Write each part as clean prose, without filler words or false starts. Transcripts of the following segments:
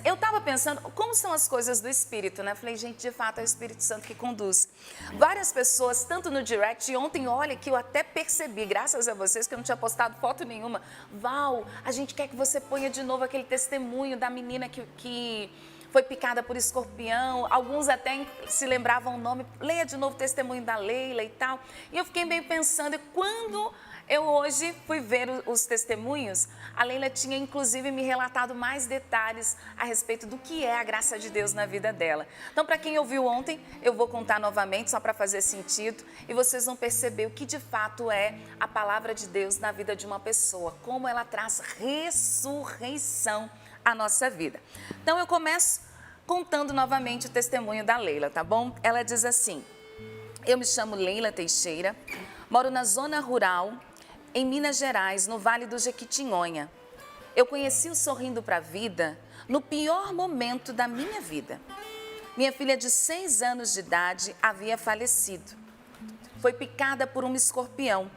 eu estava pensando, como são as coisas do Espírito, né? Falei, gente, de fato é o Espírito Santo que conduz. Várias pessoas, tanto no direct, e ontem, olha, que eu até percebi, graças a vocês, que eu não tinha postado foto nenhuma. Val, a gente quer que você ponha de novo aquele testemunho da menina que foi picada por escorpião. Alguns até se lembravam o nome. Leia de novo o testemunho da Leila e tal. E eu fiquei bem pensando, e quando eu hoje fui ver os testemunhos, a Leila tinha inclusive me relatado mais detalhes a respeito do que é a graça de Deus na vida dela. Então, para quem ouviu ontem, eu vou contar novamente só para fazer sentido e vocês vão perceber o que de fato é a palavra de Deus na vida de uma pessoa, como ela traz ressurreição à nossa vida. Então, eu começo contando novamente o testemunho da Leila, tá bom? Ela diz assim: eu me chamo Leila Teixeira, moro na zona rural, em Minas Gerais, no Vale do Jequitinhonha. Eu conheci o Sorrindo para a Vida no pior momento da minha vida. Minha filha de 6 anos de idade havia falecido. Foi picada por um escorpião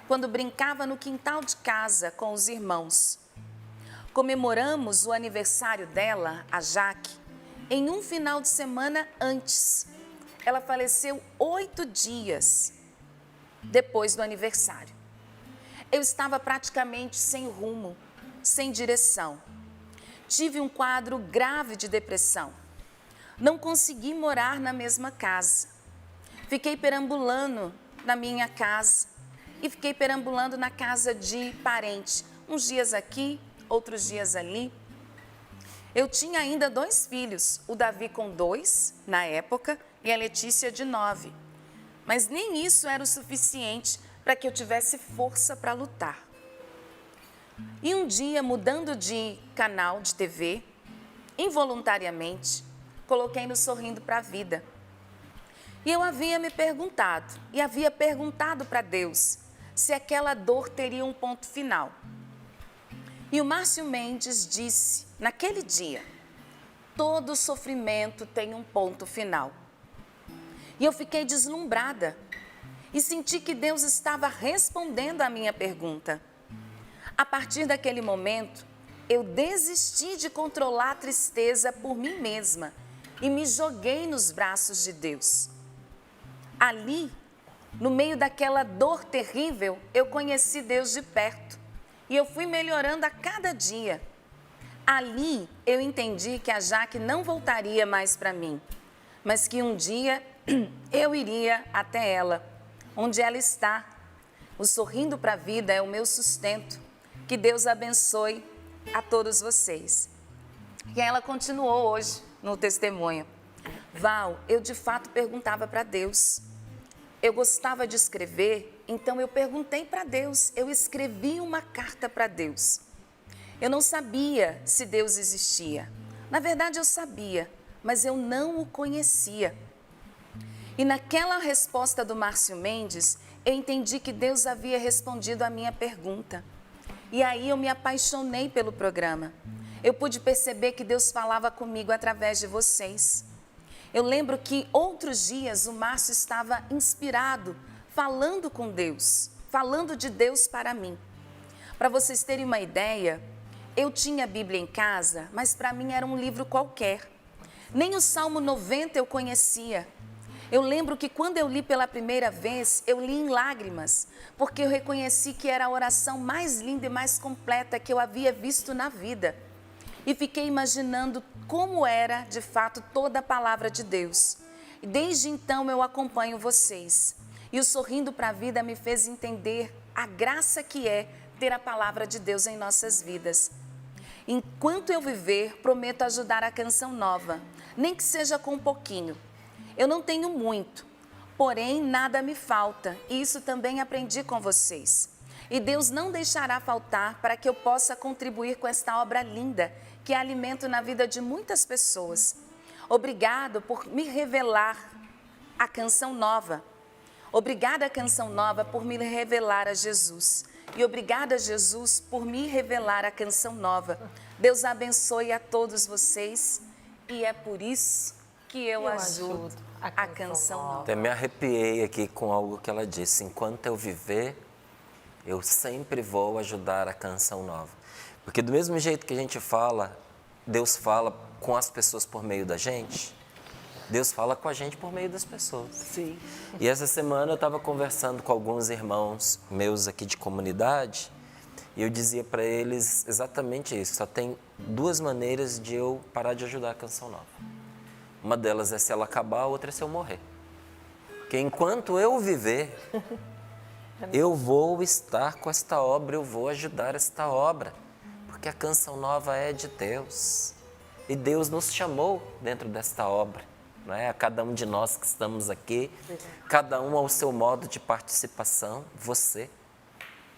quando brincava no quintal de casa com os irmãos. Comemoramos o aniversário dela, a Jaque, em um final de semana antes. Ela faleceu 8 dias depois do aniversário. Eu estava praticamente sem rumo, sem direção. Tive um quadro grave de depressão. Não consegui morar na mesma casa. Fiquei perambulando na minha casa e fiquei perambulando na casa de parente. Uns dias aqui, outros dias ali. Eu tinha ainda 2 filhos, o Davi com 2 na época e a Letícia de 9. Mas nem isso era o suficiente para que eu tivesse força para lutar. E um dia, mudando de canal de TV, involuntariamente, coloquei no Sorrindo para a Vida. E eu havia me perguntado, e havia perguntado para Deus, se aquela dor teria um ponto final. E o Márcio Mendes disse, naquele dia, todo sofrimento tem um ponto final. E eu fiquei deslumbrada e senti que Deus estava respondendo à minha pergunta. A partir daquele momento, eu desisti de controlar a tristeza por mim mesma e me joguei nos braços de Deus. Ali, no meio daquela dor terrível, eu conheci Deus de perto e eu fui melhorando a cada dia. Ali, eu entendi que a Jaque não voltaria mais para mim, mas que um dia eu iria até ela, onde ela está. O Sorrindo para a Vida é o meu sustento. Que Deus abençoe a todos vocês. E ela continuou hoje no testemunho. Val, eu de fato perguntava para Deus. Eu gostava de escrever, então eu perguntei para Deus. Eu escrevi uma carta para Deus. Eu não sabia se Deus existia. Na verdade, eu sabia, mas eu não o conhecia. E naquela resposta do Márcio Mendes, eu entendi que Deus havia respondido à minha pergunta. E aí eu me apaixonei pelo programa. Eu pude perceber que Deus falava comigo através de vocês. Eu lembro que outros dias o Márcio estava inspirado, falando com Deus, falando de Deus para mim. Para vocês terem uma ideia, eu tinha a Bíblia em casa, mas para mim era um livro qualquer. Nem o Salmo 90 eu conhecia. Eu lembro que quando eu li pela primeira vez, eu li em lágrimas, porque eu reconheci que era a oração mais linda e mais completa que eu havia visto na vida. E fiquei imaginando como era, de fato, toda a palavra de Deus. E desde então eu acompanho vocês. E o Sorrindo para a Vida me fez entender a graça que é ter a palavra de Deus em nossas vidas. Enquanto eu viver, prometo ajudar a Canção Nova, nem que seja com um pouquinho. Eu não tenho muito, porém nada me falta, e isso também aprendi com vocês. E Deus não deixará faltar para que eu possa contribuir com esta obra linda, que é alimento na vida de muitas pessoas. Obrigado por me revelar a Canção Nova. Obrigada, Canção Nova, por me revelar a Jesus. E obrigada, Jesus, por me revelar a Canção Nova. Deus abençoe a todos vocês, e é por isso que eu ajudo a Canção Nova. Até me arrepiei aqui com algo que ela disse. Enquanto eu viver, eu sempre vou ajudar a Canção Nova. Porque do mesmo jeito que a gente fala Deus fala com as pessoas por meio da gente? Deus fala com a gente por meio das pessoas. Sim. E essa semana eu estava conversando com alguns irmãos meus aqui de comunidade e eu dizia para eles exatamente isso. Só tem duas maneiras de eu parar de ajudar a Canção Nova. Uma delas é se ela acabar, a outra é se eu morrer. Porque enquanto eu viver, eu vou estar com esta obra, eu vou ajudar esta obra. Porque a Canção Nova é de Deus. E Deus nos chamou dentro desta obra. Não é? A cada um de nós que estamos aqui, cada um ao seu modo de participação, você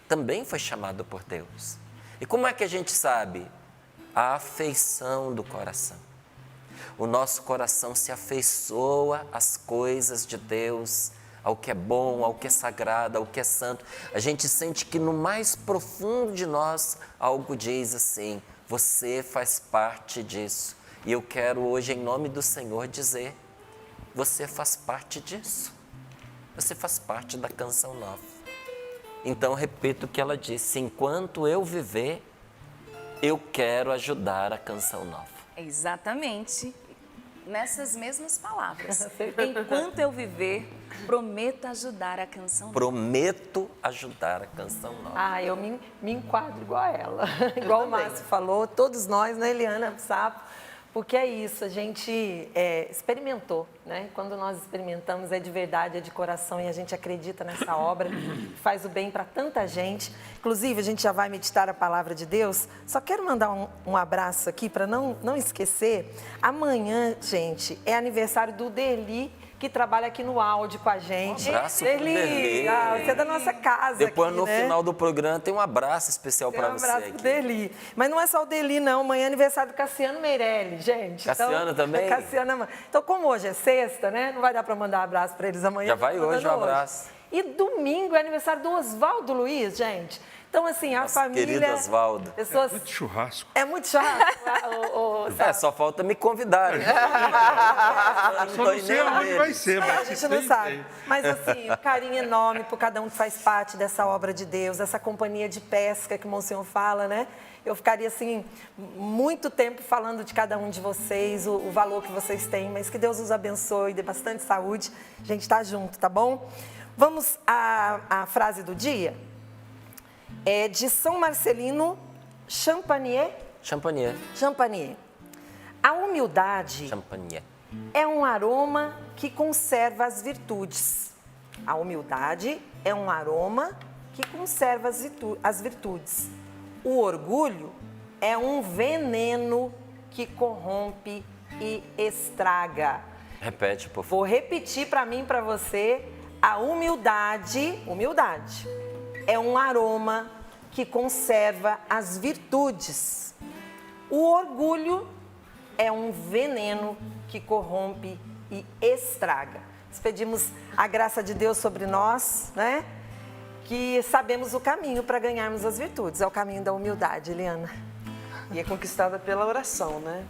também foi chamado por Deus. E como é que a gente sabe? A afeição do coração. O nosso coração se afeiçoa às coisas de Deus, ao que é bom, ao que é sagrado, ao que é santo. A gente sente que no mais profundo de nós algo diz assim: você faz parte disso. E eu quero hoje, em nome do Senhor, dizer: você faz parte disso. Você faz parte da Canção Nova. Então, repito o que ela disse: enquanto eu viver, eu quero ajudar a Canção Nova. Exatamente. Nessas mesmas palavras. Enquanto eu viver, prometo ajudar a Canção Nova. Prometo ajudar a Canção Nova. Ah, eu me enquadro igual a ela. Igual o Márcio falou, todos nós, né, Eliana, Sapo? Porque é isso, a gente experimentou, né? Quando nós experimentamos, é de verdade, é de coração e a gente acredita nessa obra, faz o bem para tanta gente. Inclusive, a gente já vai meditar a palavra de Deus. Só quero mandar um abraço aqui para não esquecer. Amanhã, gente, é aniversário do Derli, que trabalha aqui no áudio com a gente. Um abraço pro Derli. Você é da nossa casa. Depois, aqui, no né? final do programa, tem um abraço especial para você. Um abraço aqui. pro Derli. Mas não é só o Derli, não. Amanhã é aniversário do Cassiano Meirelles, gente. Cassiano também? Cassiano. Então, como hoje é sexta, né? Não vai dar para mandar um abraço para eles amanhã. Já vai hoje o abraço. E domingo é aniversário do Oswaldo Luiz, gente. Então, assim, a Nosso família... querido Oswaldo. Pessoas... Muito churrasco. É muito churrasco. Só falta me convidarem. Só não sei aonde vai ser, mas A gente não sabe. Mas assim, um carinho enorme por cada um que faz parte dessa obra de Deus, essa companhia de pesca que o Monsenhor fala, né? Eu ficaria assim, muito tempo falando de cada um de vocês, o valor que vocês têm, mas que Deus os abençoe, dê bastante saúde. A gente tá junto, tá bom? Vamos à frase do dia? É de São Marcelino Champagnier. Champagnier. Champagnier. A humildade Champagnier. é um aroma que conserva as virtudes. A humildade é um aroma que conserva as virtudes. O orgulho é um veneno que corrompe e estraga. Repete, por favor. Vou repetir para mim e para você. A humildade é um aroma que conserva as virtudes. O orgulho é um veneno que corrompe e estraga. Nós pedimos a graça de Deus sobre nós, né? Que sabemos o caminho para ganharmos as virtudes. É o caminho da humildade, Eliana. E é conquistada pela oração, né?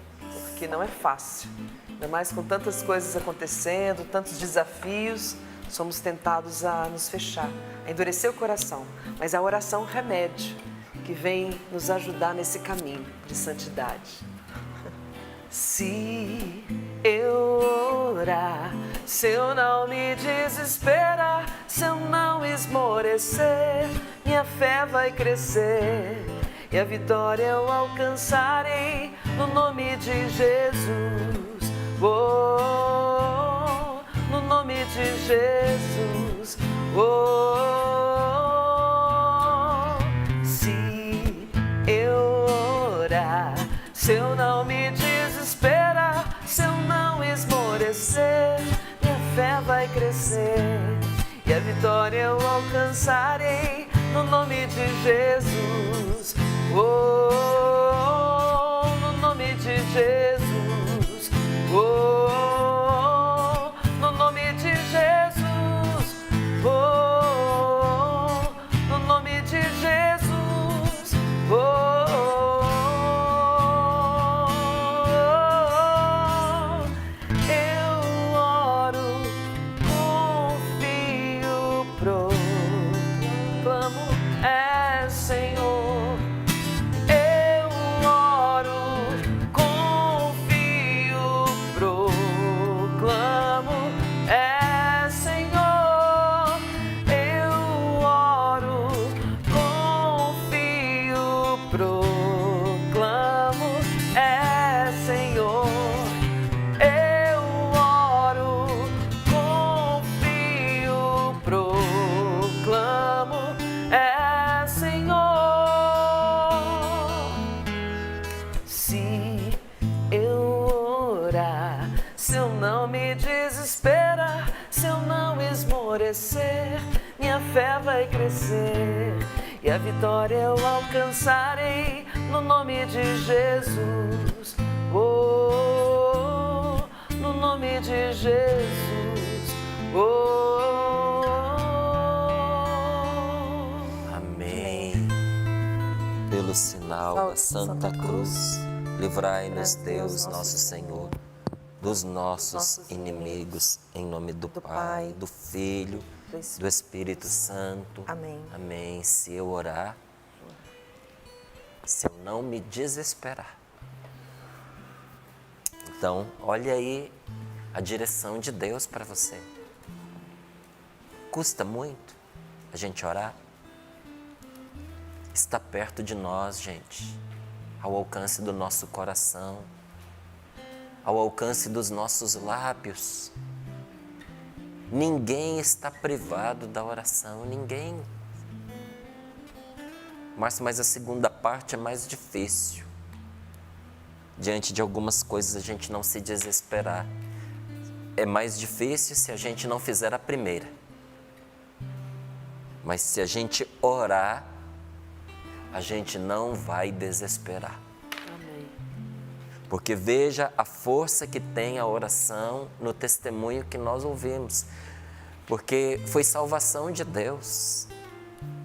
Porque não é fácil. Ainda mais com tantas coisas acontecendo, tantos desafios, somos tentados a nos fechar, a endurecer o coração. Mas a oração é um remédio que vem nos ajudar nesse caminho de santidade. Se eu orar, se eu não me desesperar, se eu não esmorecer, minha fé vai crescer e a vitória eu alcançarei no nome de Jesus. Oh, no nome de Jesus. Oh, se eu orar, se eu não me desesperar, se eu não esmorecer, minha fé vai crescer e a vitória eu alcançarei no nome de Jesus. Oh, no nome de Jesus. Oh, no nome de Jesus. Oh, no nome de Jesus. Oh, eu oro, confio, proclamo, é Senhor. Eu oro, confio. florescer, minha fé vai crescer e a vitória eu alcançarei no nome de Jesus. Oh, no nome de Jesus. Oh, amém. Pelo sinal da Santa Cruz, livrai-nos Deus, nosso Senhor, dos nossos inimigos, em nome do Pai, do Filho, do Espírito Santo. Amém. Amém. Se eu orar, se eu não me desesperar. Então, olha aí a direção de Deus para você. Custa muito a gente orar? Está perto de nós, gente, ao alcance do nosso coração, ao alcance dos nossos lábios. Ninguém está privado da oração, ninguém. Márcio, mas a segunda parte é mais difícil. Diante de algumas coisas a gente não se desesperar. É mais difícil se a gente não fizer a primeira. Mas se a gente orar, a gente não vai desesperar. amém. Porque veja a força que tem a oração no testemunho que nós ouvimos. Porque foi salvação de Deus.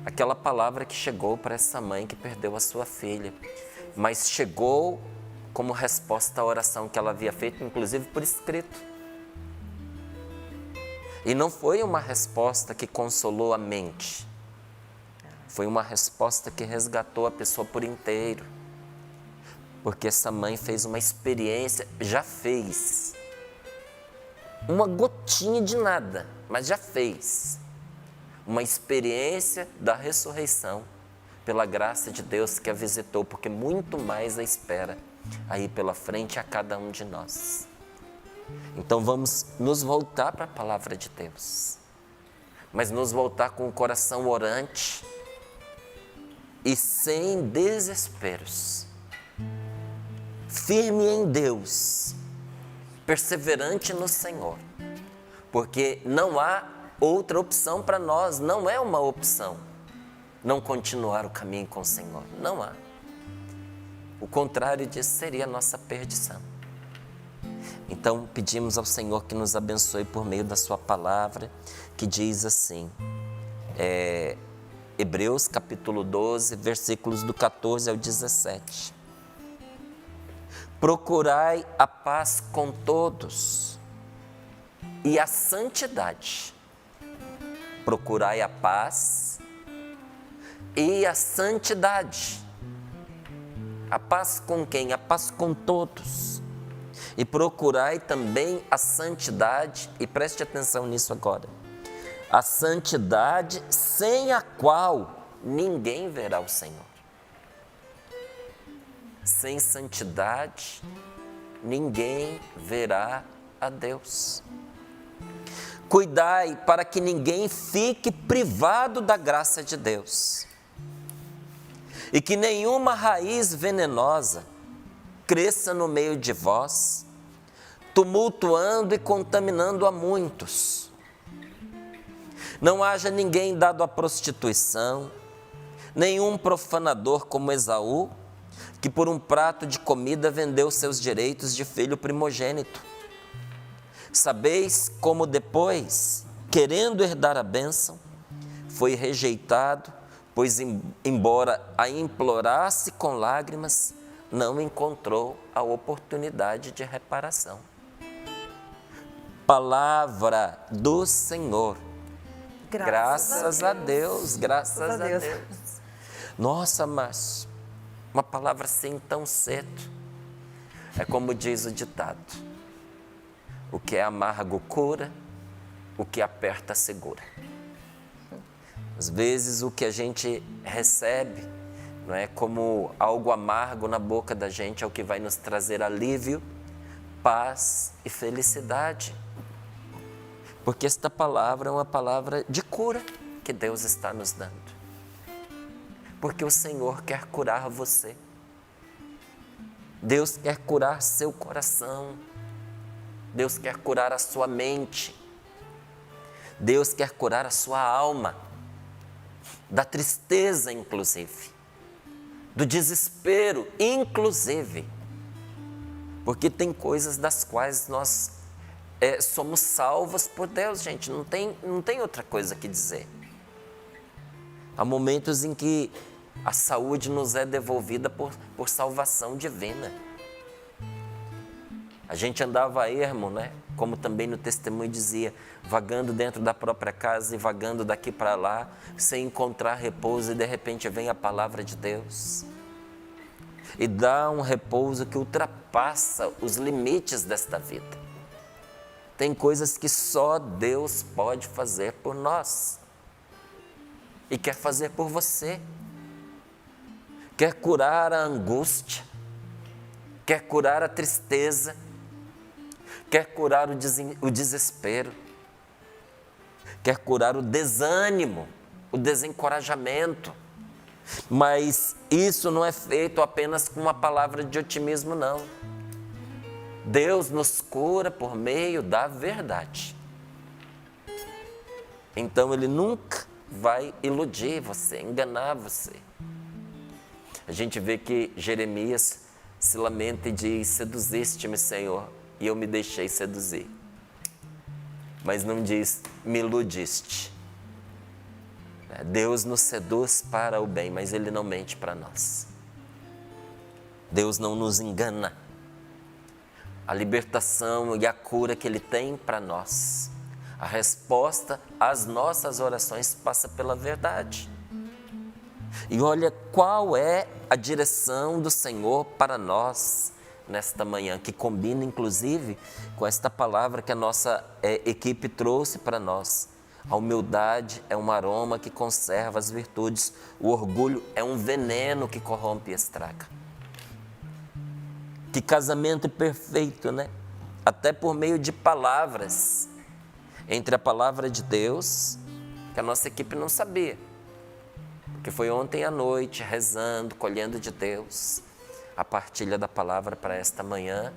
Aquela palavra que chegou para essa mãe que perdeu a sua filha. Mas chegou como resposta à oração que ela havia feito, inclusive por escrito. E não foi uma resposta que consolou a mente. Foi uma resposta que resgatou a pessoa por inteiro. Porque essa mãe fez uma experiência, já fez. Uma gotinha de nada, mas já fez. Uma experiência da ressurreição, pela graça de Deus que a visitou, porque muito mais a espera aí pela frente a cada um de nós. Então vamos nos voltar para a palavra de Deus, mas nos voltar com o coração orante e sem desesperos, firme em Deus, perseverante no Senhor, porque não há outra opção para nós, não é uma opção não continuar o caminho com o Senhor, não há. O contrário disso seria a nossa perdição. Então pedimos ao Senhor que nos abençoe por meio da sua palavra, que diz assim, Hebreus capítulo 12, versículos do 14 ao 17. Procurai a paz com todos e a santidade. Procurai a paz e a santidade. A paz com quem? A paz com todos. E procurai também a santidade, e preste atenção nisso agora, a santidade sem a qual ninguém verá o Senhor. Sem santidade, ninguém verá a Deus. Cuidai para que ninguém fique privado da graça de Deus, e que nenhuma raiz venenosa cresça no meio de vós, tumultuando e contaminando a muitos. Não haja ninguém dado à prostituição, nenhum profanador como Esaú, que por um prato de comida vendeu seus direitos de filho primogênito. Sabeis como depois, querendo herdar a bênção, foi rejeitado, pois embora a implorasse com lágrimas, não encontrou a oportunidade de reparação. Palavra do Senhor. Graças a Deus, graças a Deus. Nossa, Márcio, uma palavra assim tão cedo. É como diz o ditado: o que é amargo cura, o que aperta segura. Às vezes o que a gente recebe não é como algo amargo na boca da gente, é o que vai nos trazer alívio, paz e felicidade. Porque esta palavra é uma palavra de cura que Deus está nos dando. Porque o Senhor quer curar você. Deus quer curar seu coração. Deus quer curar a sua mente. Deus quer curar a sua alma, da tristeza inclusive, do desespero inclusive, porque tem coisas das quais nós somos salvos por Deus, gente, não tem outra coisa que dizer. Há momentos em que a saúde nos é devolvida por salvação divina. A gente andava ermo, né? Como também no testemunho dizia, vagando dentro da própria casa e vagando daqui para lá, sem encontrar repouso, e de repente vem a palavra de Deus e dá um repouso que ultrapassa os limites desta vida. Tem coisas que só Deus pode fazer por nós e quer fazer por você. Quer curar a angústia, quer curar a tristeza, quer curar o desespero, quer curar o desânimo, o desencorajamento. Mas isso não é feito apenas com uma palavra de otimismo, não. Deus nos cura por meio da verdade. Então Ele nunca vai iludir você, enganar você. A gente vê que Jeremias se lamenta e diz: seduziste-me, Senhor, e eu me deixei seduzir. Mas não diz: me iludiste. Deus nos seduz para o bem, mas Ele não mente para nós. Deus não nos engana. A libertação e a cura que Ele tem para nós, a resposta às nossas orações passa pela verdade. E olha qual é a direção do Senhor para nós nesta manhã, que combina inclusive com esta palavra que a nossa equipe trouxe para nós. A humildade é um aroma que conserva as virtudes, o orgulho é um veneno que corrompe e estraga. Que casamento perfeito, né? Até por meio de palavras, entre a palavra de Deus, que a nossa equipe não sabia, porque foi ontem à noite, rezando, colhendo de Deus, a partilha da palavra para esta manhã,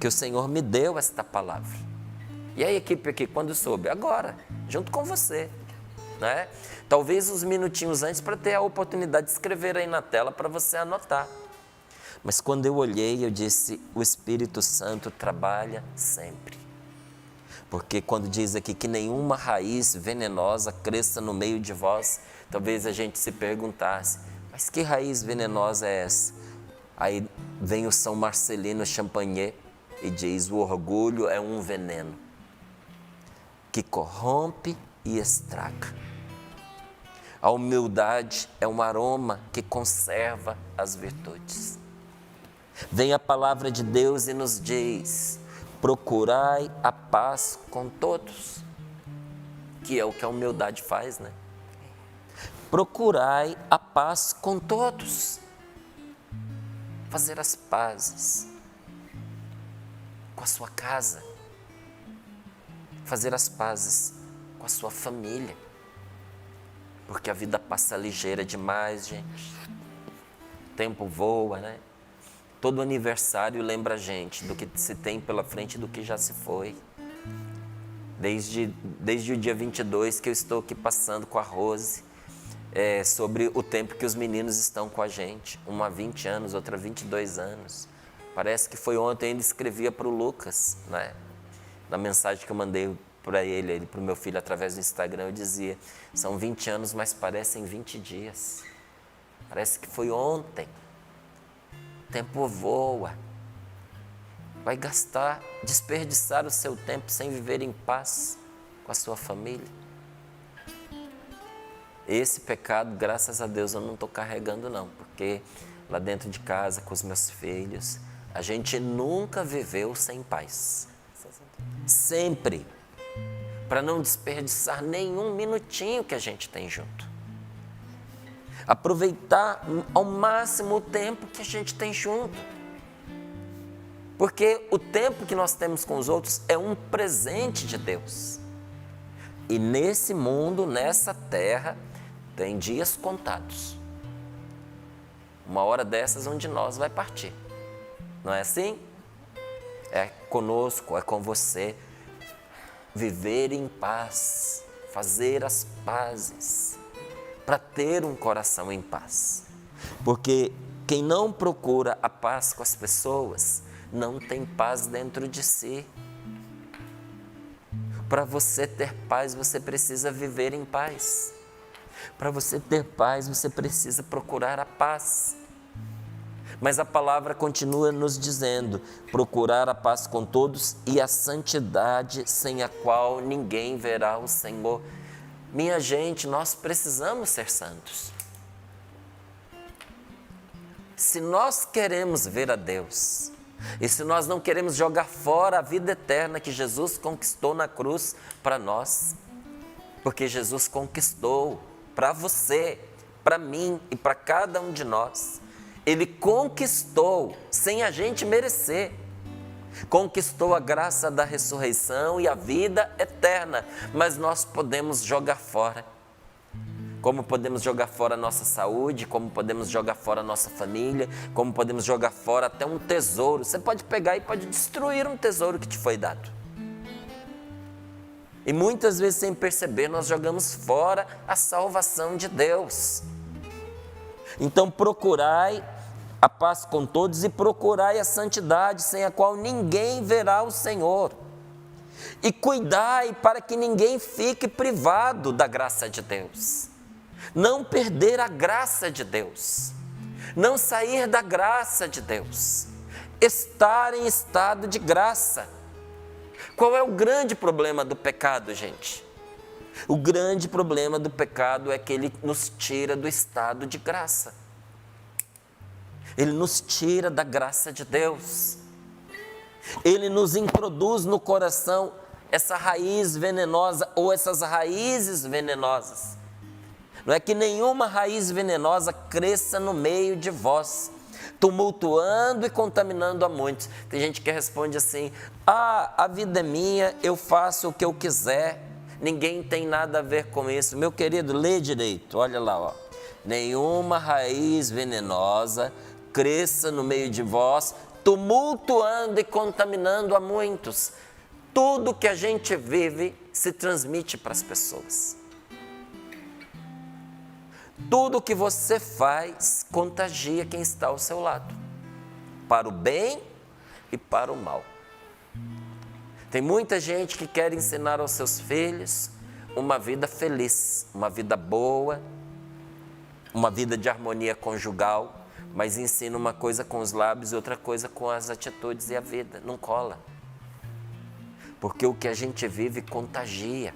que o Senhor me deu esta palavra. E a equipe aqui, quando soube? Agora, junto com você, né? Talvez uns minutinhos antes para ter a oportunidade de escrever aí na tela para você anotar. Mas quando eu olhei, eu disse: o Espírito Santo trabalha sempre. Porque quando diz aqui que nenhuma raiz venenosa cresça no meio de vós, talvez a gente se perguntasse: mas que raiz venenosa é essa? Aí vem o São Marcelino Champagnat e diz: o orgulho é um veneno que corrompe e estraga. A humildade é um aroma que conserva as virtudes. Vem a palavra de Deus e nos diz: procurai a paz com todos, que é o que a humildade faz, né? Procurai a paz com todos. Fazer as pazes com a sua casa, fazer as pazes com a sua família, porque a vida passa ligeira demais, gente. O tempo voa, né? Todo aniversário lembra a gente do que se tem pela frente e do que já se foi. Desde o dia 22 que eu estou aqui passando com a Rose, sobre o tempo que os meninos estão com a gente. Uma há 20 anos, outra há 22 anos. Parece que foi ontem, eu ainda escrevia para o Lucas, né? Na mensagem que eu mandei para ele para o meu filho através do Instagram, eu dizia: são 20 anos, mas parecem 20 dias. Parece que foi ontem. O tempo voa. Vai desperdiçar o seu tempo sem viver em paz com a sua família. Esse pecado, graças a Deus, eu não estou carregando não, porque lá dentro de casa, com os meus filhos, a gente nunca viveu sem paz. Sempre. Para não desperdiçar nenhum minutinho que a gente tem junto. Aproveitar ao máximo o tempo que a gente tem junto. Porque o tempo que nós temos com os outros é um presente de Deus. E nesse mundo, nessa terra, tem dias contados. Uma hora dessas, um de nós vai partir. Não é assim? É conosco, é com você. viver em paz, fazer as pazes, para ter um coração em paz. Porque quem não procura a paz com as pessoas, não tem paz dentro de si. Para você ter paz, você precisa viver em paz. Para você ter paz, você precisa procurar a paz. Mas a palavra continua nos dizendo, procurar a paz com todos e a santidade sem a qual ninguém verá o Senhor. Minha gente, nós precisamos ser santos. Se nós queremos ver a Deus, e se nós não queremos jogar fora a vida eterna que Jesus conquistou na cruz para nós, porque Jesus conquistou para você, para mim e para cada um de nós, Ele conquistou sem a gente merecer, conquistou a graça da ressurreição e a vida eterna, mas nós podemos jogar fora. Como podemos jogar fora a nossa saúde, como podemos jogar fora a nossa família, como podemos jogar fora até um tesouro. Você pode pegar e pode destruir um tesouro que te foi dado. E muitas vezes, sem perceber, nós jogamos fora a salvação de Deus. Então, procurai a paz com todos e procurai a santidade, sem a qual ninguém verá o Senhor. E cuidai para que ninguém fique privado da graça de Deus. Não perder a graça de Deus, não sair da graça de Deus, estar em estado de graça. Qual é o grande problema do pecado, gente? O grande problema do pecado é que ele nos tira do estado de graça. Ele nos tira da graça de Deus. Ele nos introduz no coração essa raiz venenosa ou essas raízes venenosas. Não é que nenhuma raiz venenosa cresça no meio de vós, tumultuando e contaminando a muitos. Tem gente que responde assim, a vida é minha, eu faço o que eu quiser, ninguém tem nada a ver com isso. Meu querido, lê direito, olha lá, ó. Nenhuma raiz venenosa cresça no meio de vós, tumultuando e contaminando a muitos. Tudo que a gente vive se transmite para as pessoas. Tudo que você faz contagia quem está ao seu lado, para o bem e para o mal. Tem muita gente que quer ensinar aos seus filhos uma vida feliz, uma vida boa, uma vida de harmonia conjugal, mas ensina uma coisa com os lábios e outra coisa com as atitudes e a vida. Não cola. Porque o que a gente vive contagia.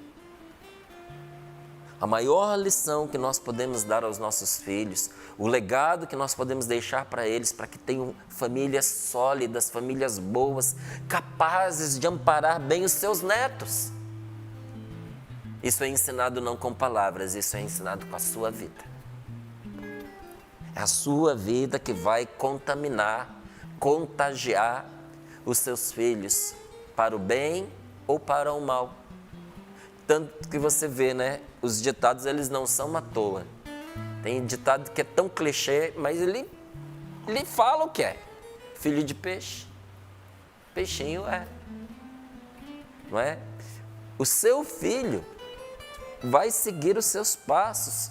A maior lição que nós podemos dar aos nossos filhos, o legado que nós podemos deixar para eles, para que tenham famílias sólidas, famílias boas, capazes de amparar bem os seus netos. Isso é ensinado não com palavras, isso é ensinado com a sua vida. É a sua vida que vai contaminar, contagiar os seus filhos para o bem ou para o mal. Tanto que você vê, né? Os ditados, eles não são à toa. Tem ditado que é tão clichê, mas ele fala o que é. Filho de peixe, peixinho é. Não é? O seu filho vai seguir os seus passos,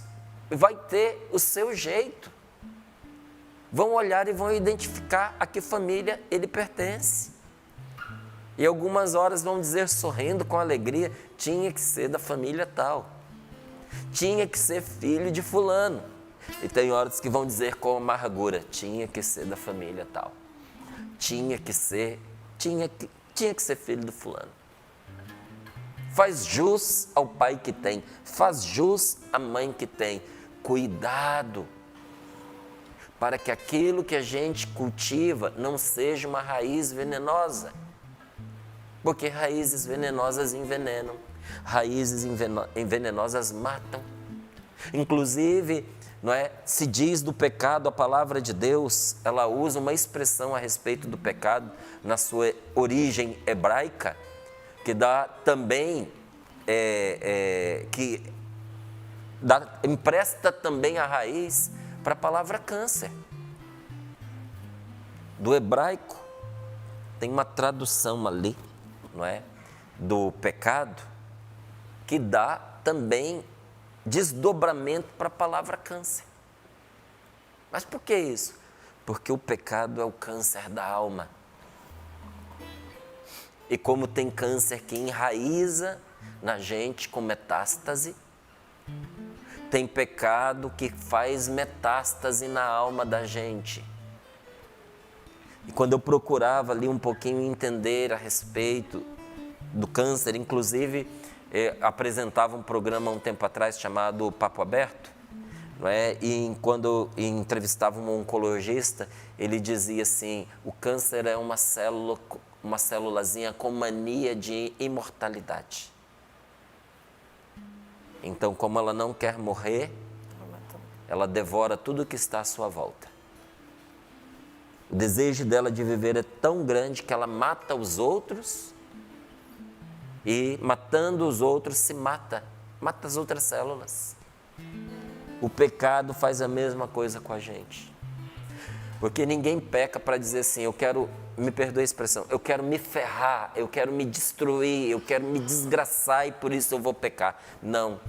vai ter o seu jeito. Vão olhar e vão identificar a que família ele pertence. E algumas horas vão dizer sorrindo com alegria, tinha que ser da família tal. Tinha que ser filho de fulano. E tem horas que vão dizer com amargura, tinha que ser da família tal. Tinha que ser filho do fulano. Faz jus ao pai que tem, faz jus à mãe que tem. Cuidado, para que aquilo que a gente cultiva não seja uma raiz venenosa. Porque raízes venenosas envenenam, raízes venenosas matam. Inclusive, não é? Se diz do pecado, a palavra de Deus, ela usa uma expressão a respeito do pecado na sua origem hebraica, que dá também, empresta também a raiz para a palavra câncer. Do hebraico, tem uma tradução ali, não é? do pecado que dá também desdobramento para a palavra câncer. Mas por que isso? Porque o pecado é o câncer da alma. E como tem câncer que enraiza na gente com metástase, tem pecado que faz metástase na alma da gente. E quando eu procurava ali um pouquinho entender a respeito do câncer, inclusive apresentava um programa um tempo atrás chamado Papo Aberto, não é? E quando entrevistava um oncologista, ele dizia assim: o câncer é uma célulazinha com mania de imortalidade. Então, como ela não quer morrer, ela devora tudo que está à sua volta. O desejo dela de viver é tão grande que ela mata os outros e, matando os outros, se mata as outras células. O pecado faz a mesma coisa com a gente. Porque ninguém peca para dizer assim: eu quero, me perdoe a expressão, eu quero me ferrar, eu quero me destruir, eu quero me desgraçar e por isso eu vou pecar. Não.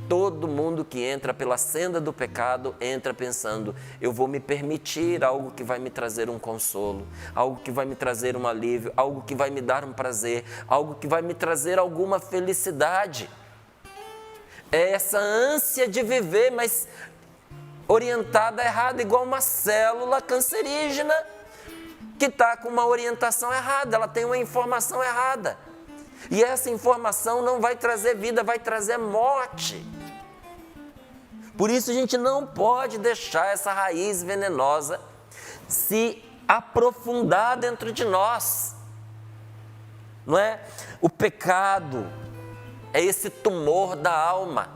Todo mundo que entra pela senda do pecado entra pensando: eu vou me permitir algo que vai me trazer um consolo, algo que vai me trazer um alívio, algo que vai me dar um prazer, algo que vai me trazer alguma felicidade. É essa ânsia de viver, mas orientada errada, igual uma célula cancerígena que está com uma orientação errada, ela tem uma informação errada. E essa informação não vai trazer vida, vai trazer morte. Por isso a gente não pode deixar essa raiz venenosa se aprofundar dentro de nós. Não é? O pecado é esse tumor da alma.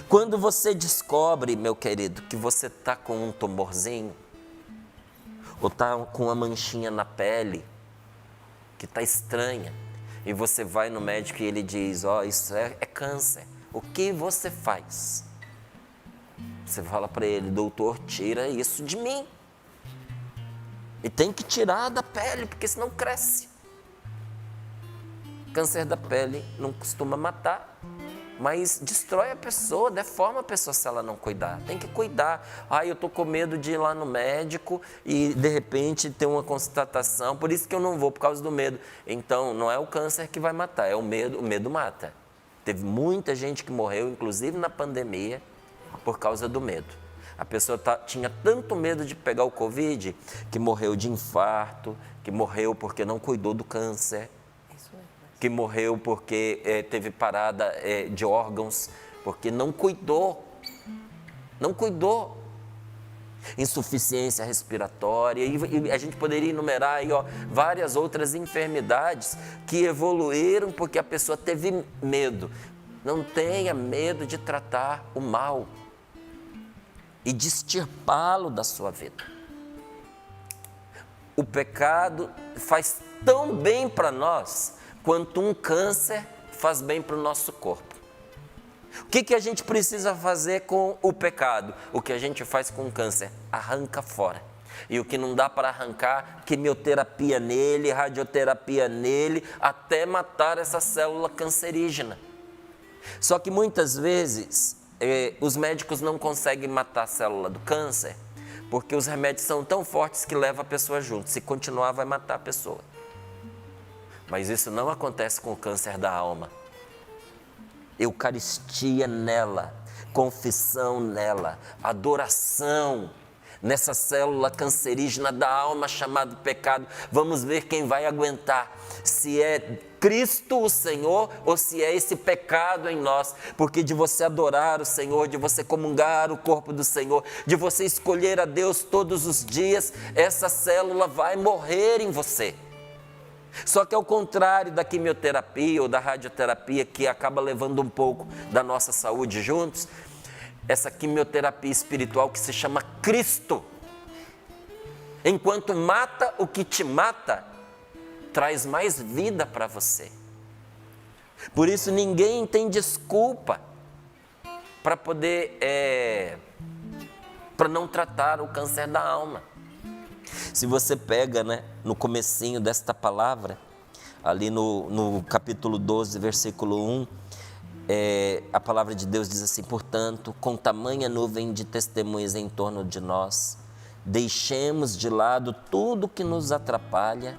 Quando você descobre, meu querido, que você está com um tumorzinho, ou está com uma manchinha na pele, que está estranha, e você vai no médico e ele diz: isso é câncer, o que você faz? Você fala para ele: doutor, tira isso de mim. E tem que tirar da pele, porque senão cresce. Câncer da pele não costuma matar, mas destrói a pessoa, deforma a pessoa se ela não cuidar. Tem que cuidar. Eu estou com medo de ir lá no médico e de repente ter uma constatação, por isso que eu não vou, por causa do medo. Então, não é o câncer que vai matar, é o medo mata. Teve muita gente que morreu, inclusive na pandemia, por causa do medo. A pessoa tinha tanto medo de pegar o Covid, que morreu de infarto, que morreu porque não cuidou do câncer, que morreu porque teve parada de órgãos, porque não cuidou. Insuficiência respiratória, e a gente poderia enumerar aí, várias outras enfermidades que evoluíram porque a pessoa teve medo. Não tenha medo de tratar o mal e de extirpá-lo da sua vida. O pecado faz tão bem para nós quanto um câncer faz bem para o nosso corpo. O que a gente precisa fazer com o pecado? O que a gente faz com o câncer? Arranca fora. E o que não dá para arrancar, quimioterapia nele, radioterapia nele, até matar essa célula cancerígena. Só que muitas vezes os médicos não conseguem matar a célula do câncer, porque os remédios são tão fortes que levam a pessoa junto. Se continuar, vai matar a pessoa. Mas isso não acontece com o câncer da alma. Eucaristia nela, confissão nela, adoração nessa célula cancerígena da alma chamada pecado. Vamos ver quem vai aguentar, se é Cristo o Senhor ou se é esse pecado em nós. Porque de você adorar o Senhor, de você comungar o corpo do Senhor, de você escolher a Deus todos os dias, essa célula vai morrer em você. Só que ao contrário da quimioterapia ou da radioterapia, que acaba levando um pouco da nossa saúde juntos, essa quimioterapia espiritual que se chama Cristo, enquanto mata o que te mata, traz mais vida para você. Por isso ninguém tem desculpa para poder, para não tratar o câncer da alma. Se você pega, no comecinho desta palavra, ali no capítulo 12, versículo 1, a palavra de Deus diz assim: portanto, com tamanha nuvem de testemunhas em torno de nós, deixemos de lado tudo que nos atrapalha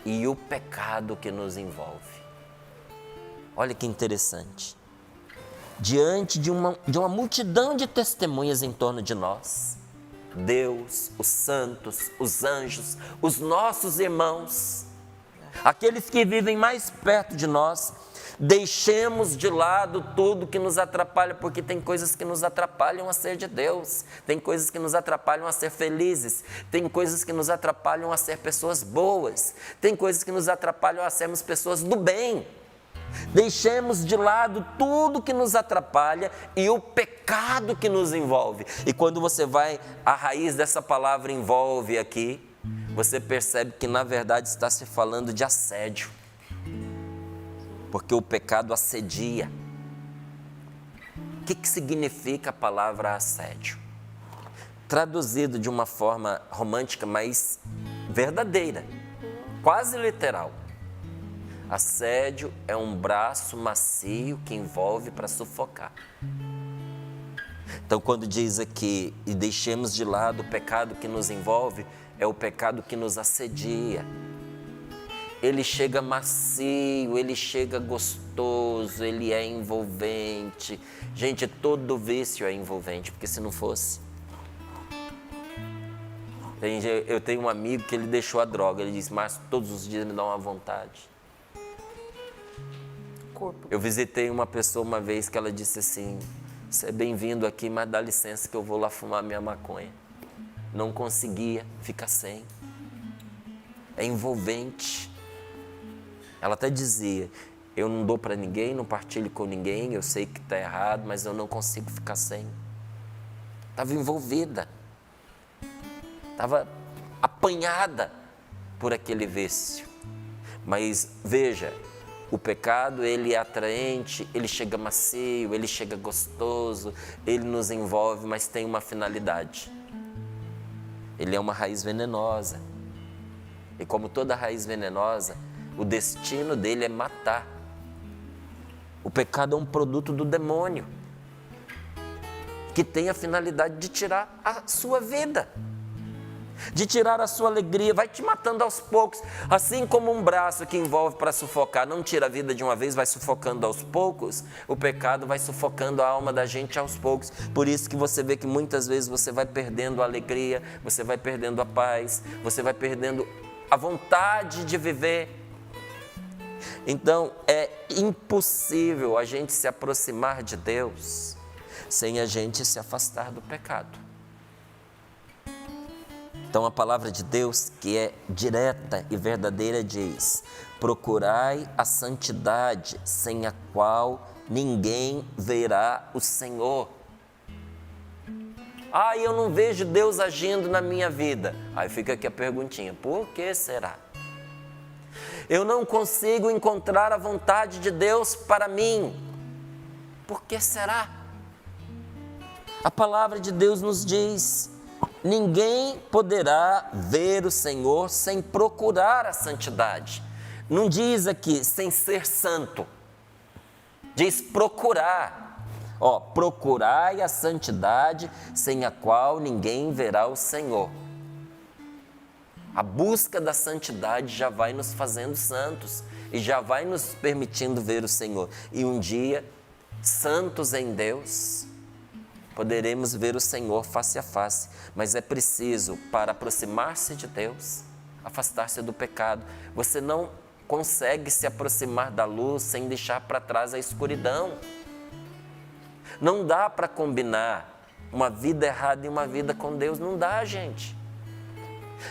e o pecado que nos envolve. Olha que interessante. Diante de uma multidão de testemunhas em torno de nós, Deus, os santos, os anjos, os nossos irmãos, aqueles que vivem mais perto de nós, deixemos de lado tudo que nos atrapalha, porque tem coisas que nos atrapalham a ser de Deus, tem coisas que nos atrapalham a ser felizes, tem coisas que nos atrapalham a ser pessoas boas, tem coisas que nos atrapalham a sermos pessoas do bem. Deixemos de lado tudo que nos atrapalha e o pecado que nos envolve. E quando você vai à raiz dessa palavra envolve aqui, você percebe que na verdade está se falando de assédio. Porque o pecado assedia. O que significa a palavra assédio? Traduzido de uma forma romântica, mas verdadeira, quase literal. Assédio é um braço macio que envolve para sufocar. Então, quando diz aqui, e deixemos de lado o pecado que nos envolve, é o pecado que nos assedia. Ele chega macio, ele chega gostoso, ele é envolvente. Gente, todo vício é envolvente, porque se não fosse... Eu tenho um amigo que ele deixou a droga, ele disse: mas todos os dias me dá uma vontade. Eu visitei uma pessoa uma vez que ela disse assim: você é bem-vindo aqui, mas dá licença que eu vou lá fumar minha maconha. Não conseguia ficar sem. É envolvente. Ela até dizia: eu não dou para ninguém, não partilho com ninguém, eu sei que está errado, mas eu não consigo ficar sem. Estava envolvida. Estava apanhada por aquele vício. Mas veja, o pecado, ele é atraente, ele chega macio, ele chega gostoso, ele nos envolve, mas tem uma finalidade. Ele é uma raiz venenosa. E como toda raiz venenosa, o destino dele é matar. O pecado é um produto do demônio, que tem a finalidade de tirar a sua vida, de tirar a sua alegria, vai te matando aos poucos, assim como um braço que envolve para sufocar, não tira a vida de uma vez, vai sufocando aos poucos, o pecado vai sufocando a alma da gente aos poucos. Por isso que você vê que muitas vezes você vai perdendo a alegria, você vai perdendo a paz, você vai perdendo a vontade de viver. Então é impossível a gente se aproximar de Deus sem a gente se afastar do pecado. Então a palavra de Deus, que é direta e verdadeira, diz: procurai a santidade, sem a qual ninguém verá o Senhor. Eu não vejo Deus agindo na minha vida. Aí fica aqui a perguntinha: por que será? Eu não consigo encontrar a vontade de Deus para mim. Por que será? A palavra de Deus nos diz: ninguém poderá ver o Senhor sem procurar a santidade. Não diz aqui sem ser santo, diz procurar. Procurai a santidade, sem a qual ninguém verá o Senhor. A busca da santidade já vai nos fazendo santos e já vai nos permitindo ver o Senhor. E um dia, santos em Deus, poderemos ver o Senhor face a face, mas é preciso, para aproximar-se de Deus, afastar-se do pecado. Você não consegue se aproximar da luz sem deixar para trás a escuridão. Não dá para combinar uma vida errada e uma vida com Deus, não dá, gente.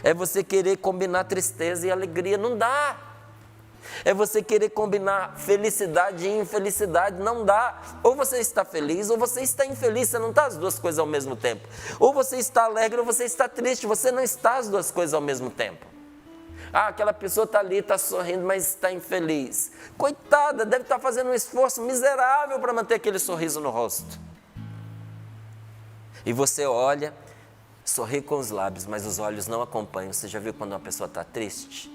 É você querer combinar tristeza e alegria, não dá. É você querer combinar felicidade e infelicidade, não dá. Ou você está feliz ou você está infeliz, você não está as duas coisas ao mesmo tempo. Ou você está alegre ou você está triste, você não está as duas coisas ao mesmo tempo. Aquela pessoa está ali, está sorrindo, mas está infeliz. Coitada, deve estar fazendo um esforço miserável para manter aquele sorriso no rosto. E você olha, sorri com os lábios, mas os olhos não acompanham. Você já viu quando uma pessoa está triste?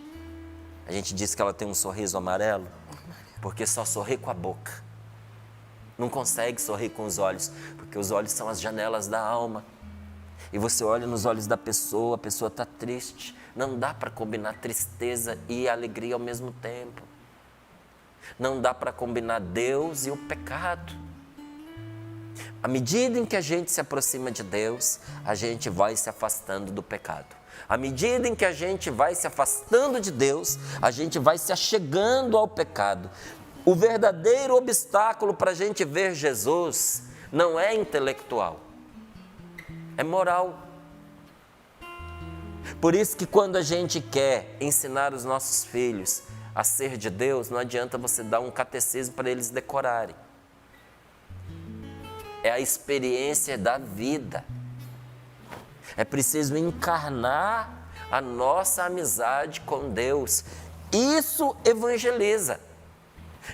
A A gente diz que ela tem um sorriso amarelo, porque só sorri com a boca. Não consegue sorrir com os olhos, porque os olhos são as janelas da alma. E você olha nos olhos da pessoa, a pessoa está triste. Não dá para combinar tristeza e alegria ao mesmo tempo. Não dá para combinar Deus e o pecado. À medida em que a gente se aproxima de Deus, a gente vai se afastando do pecado. À medida em que a gente vai se afastando de Deus, a gente vai se achegando ao pecado. O verdadeiro obstáculo para a gente ver Jesus não é intelectual, é moral. Por isso que quando a gente quer ensinar os nossos filhos a ser de Deus, não adianta você dar um catecismo para eles decorarem. É a experiência da vida. É preciso encarnar a nossa amizade com Deus. Isso evangeliza.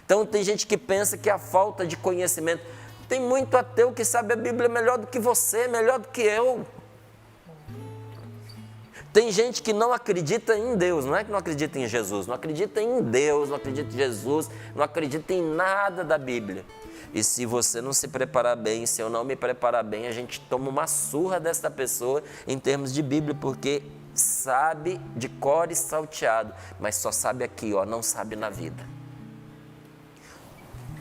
Então tem gente que pensa que a falta de conhecimento... Tem muito ateu que sabe a Bíblia melhor do que você, melhor do que eu. Tem gente que não acredita em Deus, não é que não acredita em Jesus, não acredita em Deus, não acredita em Jesus, não acredita em nada da Bíblia. E se você não se preparar bem, se eu não me preparar bem, a gente toma uma surra dessa pessoa em termos de Bíblia, porque sabe de cor e salteado, mas só sabe aqui, ó, não sabe na vida.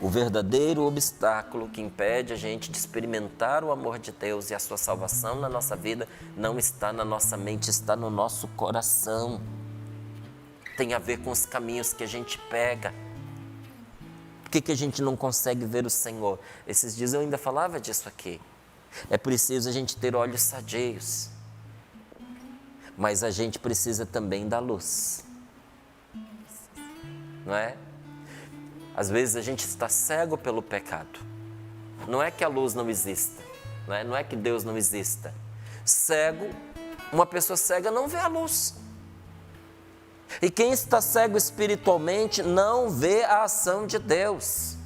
O verdadeiro obstáculo que impede a gente de experimentar o amor de Deus e a sua salvação na nossa vida não está na nossa mente, está no nosso coração. Tem a ver com os caminhos que a gente pega. Por que a gente não consegue ver o Senhor? Esses dias eu ainda falava disso aqui. É preciso a gente ter olhos sadios, mas a gente precisa também da luz, não é? Às vezes a gente está cego pelo pecado. Não é que a luz não exista, não é que Deus não exista. Cego, uma pessoa cega não vê a luz. E quem está cego espiritualmente não vê a ação de Deus.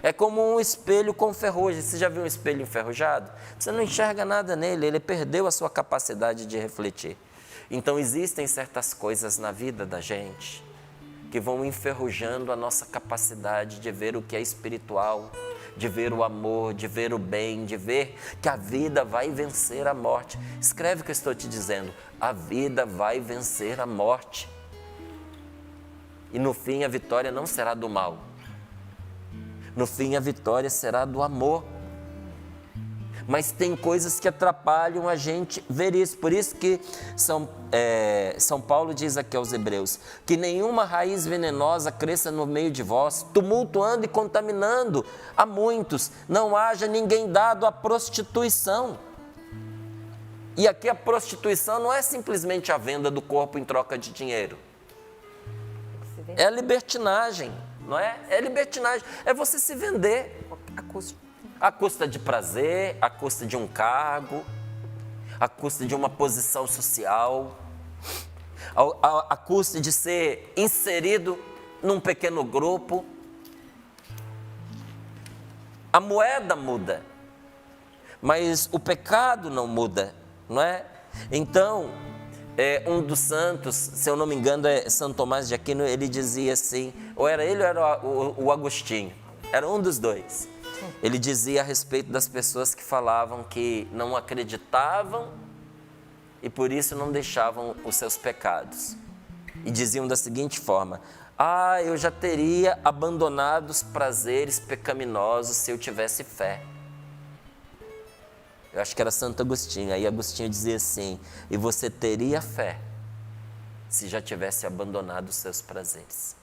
É como um espelho com ferrugem. Você já viu um espelho enferrujado? Você não enxerga nada nele, ele perdeu a sua capacidade de refletir. Então existem certas coisas na vida da gente que vão enferrujando a nossa capacidade de ver o que é espiritual, de ver o amor, de ver o bem, de ver que a vida vai vencer a morte. Escreve o que eu estou te dizendo, a vida vai vencer a morte. E no fim a vitória não será do mal, no fim a vitória será do amor. Mas tem coisas que atrapalham a gente ver isso. Por isso que São Paulo diz aqui aos Hebreus, que nenhuma raiz venenosa cresça no meio de vós, tumultuando e contaminando a muitos. Não haja ninguém dado à prostituição. E aqui a prostituição não é simplesmente a venda do corpo em troca de dinheiro. É a libertinagem, não é? É libertinagem, é você se vender à custa de prazer, à custa de um cargo, à custa de uma posição social, à custa de ser inserido num pequeno grupo. A moeda muda, mas o pecado não muda, não é? Então, um dos santos, se eu não me engano é São Tomás de Aquino, ele dizia assim, ou era ele ou era o Agostinho, era um dos dois. Ele dizia a respeito das pessoas que falavam que não acreditavam e por isso não deixavam os seus pecados. E diziam da seguinte forma, eu já teria abandonado os prazeres pecaminosos se eu tivesse fé. Eu acho que era Santo Agostinho, aí Agostinho dizia assim, e você teria fé se já tivesse abandonado os seus prazeres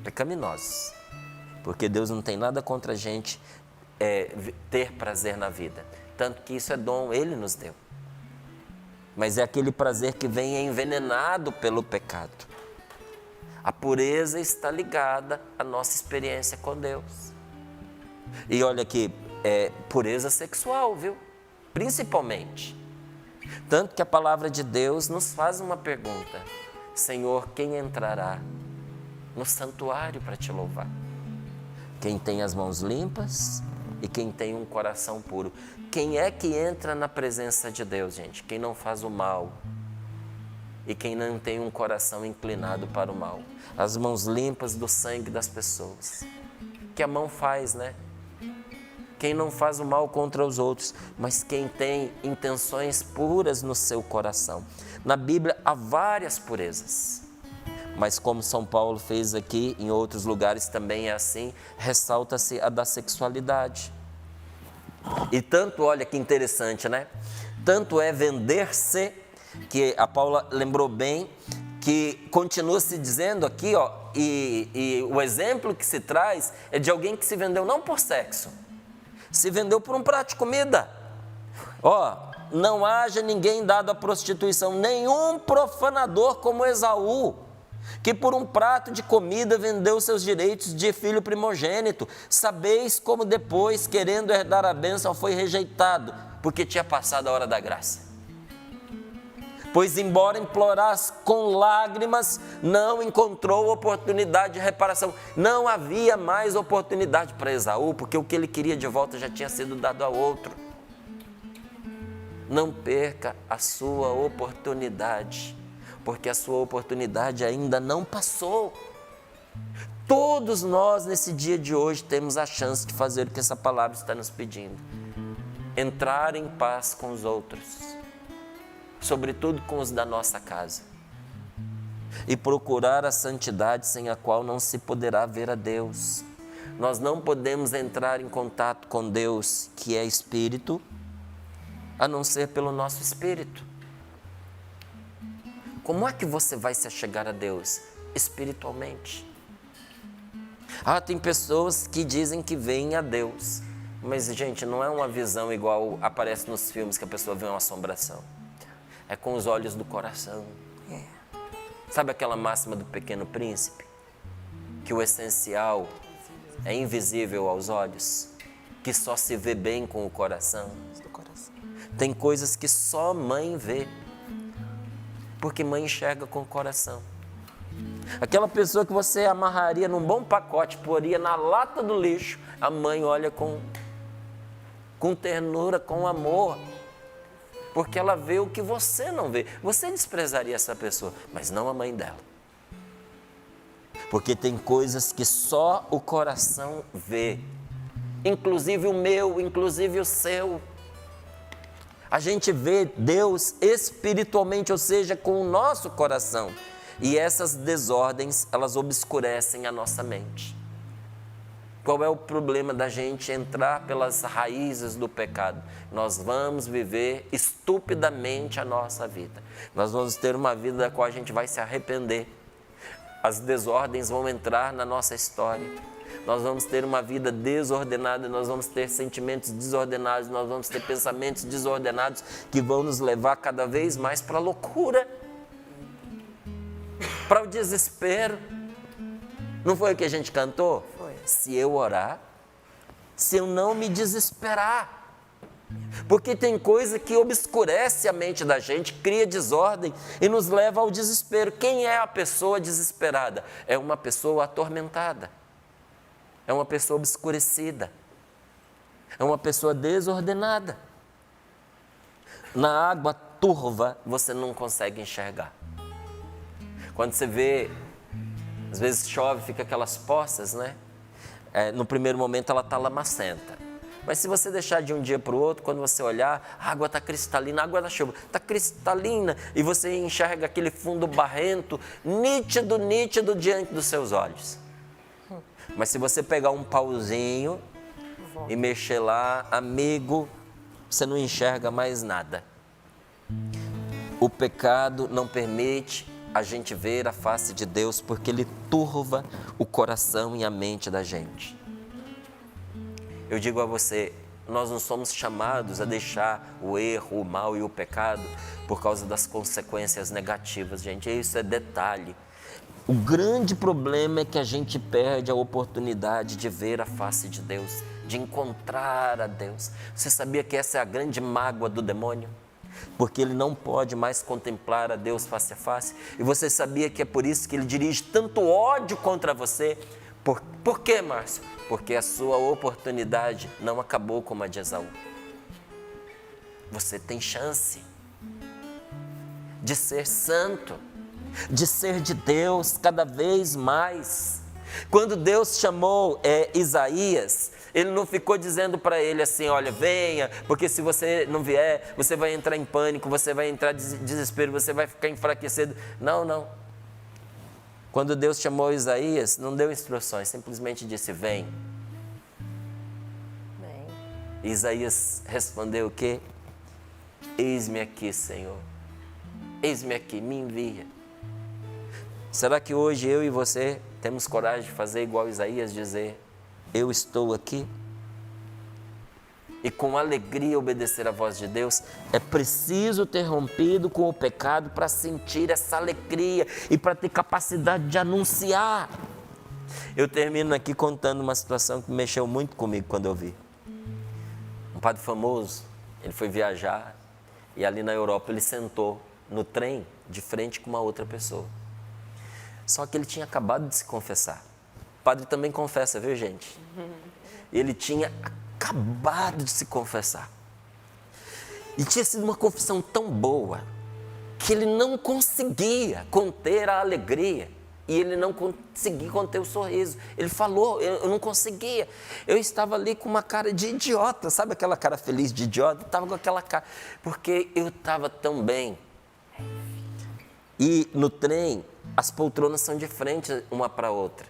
pecaminosos. Porque Deus não tem nada contra a gente ter prazer na vida. Tanto que isso é dom, Ele nos deu. Mas é aquele prazer que vem envenenado pelo pecado. A pureza está ligada à nossa experiência com Deus. E olha aqui, pureza sexual, viu? Principalmente. Tanto que a palavra de Deus nos faz uma pergunta. Senhor, quem entrará no santuário para te louvar? Quem tem as mãos limpas e quem tem um coração puro. Quem é que entra na presença de Deus, gente? Quem não faz o mal. e quem não tem um coração inclinado para o mal. As mãos limpas do sangue das pessoas. Que a mão faz, né? Quem não faz o mal contra os outros, mas quem tem intenções puras no seu coração. Na Bíblia há várias purezas, mas como São Paulo fez aqui, em outros lugares também é assim, ressalta-se a da sexualidade. E tanto, olha que interessante, né? Tanto é vender-se, que a Paula lembrou bem, que continua se dizendo aqui, ó, e o exemplo que se traz é de alguém que se vendeu não por sexo, se vendeu por um prato de comida. Ó, não haja ninguém dado à prostituição, nenhum profanador como Esaú, que por um prato de comida vendeu seus direitos de filho primogênito. Sabeis como depois, querendo herdar a bênção, foi rejeitado, porque tinha passado a hora da graça. Pois embora implorasse com lágrimas, não encontrou oportunidade de reparação. Não havia mais oportunidade para Esaú, porque o que ele queria de volta já tinha sido dado a outro. Não perca a sua oportunidade, porque a sua oportunidade ainda não passou. Todos nós, nesse dia de hoje, temos a chance de fazer o que essa palavra está nos pedindo. Entrar em paz com os outros, sobretudo com os da nossa casa, e procurar a santidade sem a qual não se poderá ver a Deus. Nós não podemos entrar em contato com Deus, que é Espírito, a não ser pelo nosso Espírito. Como é que você vai se achegar a Deus? Espiritualmente. Tem pessoas que dizem que veem a Deus, mas, gente, não é uma visão igual aparece nos filmes, que a pessoa vê uma assombração. É com os olhos do coração. Sabe aquela máxima do Pequeno Príncipe? Que o essencial é invisível aos olhos, que só se vê bem com o coração. Tem coisas que só mãe vê, porque mãe enxerga com o coração. Aquela pessoa que você amarraria num bom pacote, poria na lata do lixo, a mãe olha com ternura, com amor, porque ela vê o que você não vê. Você desprezaria essa pessoa, mas não a mãe dela. Porque tem coisas que só o coração vê, inclusive o meu, inclusive o seu. A gente vê Deus espiritualmente, ou seja, com o nosso coração. E essas desordens, elas obscurecem a nossa mente. Qual é o problema da gente entrar pelas raízes do pecado? Nós vamos viver estupidamente a nossa vida. Nós vamos ter uma vida da qual a gente vai se arrepender. As desordens vão entrar na nossa história. Nós vamos ter uma vida desordenada, nós vamos ter sentimentos desordenados, nós vamos ter pensamentos desordenados que vão nos levar cada vez mais para a loucura, para o desespero. Não foi o que a gente cantou? Foi. Se eu orar, se eu não me desesperar. Porque tem coisa que obscurece a mente da gente, cria desordem e nos leva ao desespero. Quem é a pessoa desesperada? É uma pessoa atormentada. É uma pessoa obscurecida. É uma pessoa desordenada. Na água turva, você não consegue enxergar. Quando você vê, às vezes chove, fica aquelas poças, né? No primeiro momento ela está lamacenta. Mas se você deixar de um dia para o outro, quando você olhar, a água está cristalina, a água da chuva está cristalina, e você enxerga aquele fundo barrento, nítido, nítido diante dos seus olhos. Mas se você pegar um pauzinho e mexer lá, amigo, você não enxerga mais nada. O pecado não permite a gente ver a face de Deus, porque ele turva o coração e a mente da gente. Eu digo a você, nós não somos chamados a deixar o erro, o mal e o pecado por causa das consequências negativas, gente. Isso é detalhe. O grande problema é que a gente perde a oportunidade de ver a face de Deus, de encontrar a Deus. Você sabia que essa é a grande mágoa do demônio? Porque ele não pode mais contemplar a Deus face a face. E você sabia que é por isso que ele dirige tanto ódio contra você? Por quê, Márcio? Porque a sua oportunidade não acabou como a de Esaú. Você tem chance. de ser santo, de ser de Deus cada vez mais. Quando Deus chamou Isaías, Ele não ficou dizendo para ele assim, olha, venha, porque se você não vier, você vai entrar em pânico, você vai entrar em desespero, você vai ficar enfraquecido. Não, não. Quando Deus chamou Isaías, não deu instruções, simplesmente disse, vem. Isaías respondeu o quê? Eis-me aqui, Senhor. Eis-me aqui, me envia. Será que hoje eu e você temos coragem de fazer igual Isaías, dizer, eu estou aqui? E com alegria obedecer a voz de Deus? É preciso ter rompido com o pecado para sentir essa alegria e para ter capacidade de anunciar. Eu termino aqui contando uma situação que mexeu muito comigo quando eu vi. Um padre famoso, ele foi viajar e ali na Europa ele sentou no trem de frente com uma outra pessoa. Só que ele tinha acabado de se confessar. O padre também confessa, viu, gente? Ele tinha acabado de se confessar. E tinha sido uma confissão tão boa que ele não conseguia conter a alegria. E ele não conseguia conter o sorriso. Ele falou, eu não conseguia. Eu estava ali com uma cara de idiota, sabe aquela cara feliz de idiota? Eu estava com aquela cara, porque eu estava tão bem. E no trem, as poltronas são de frente uma para a outra.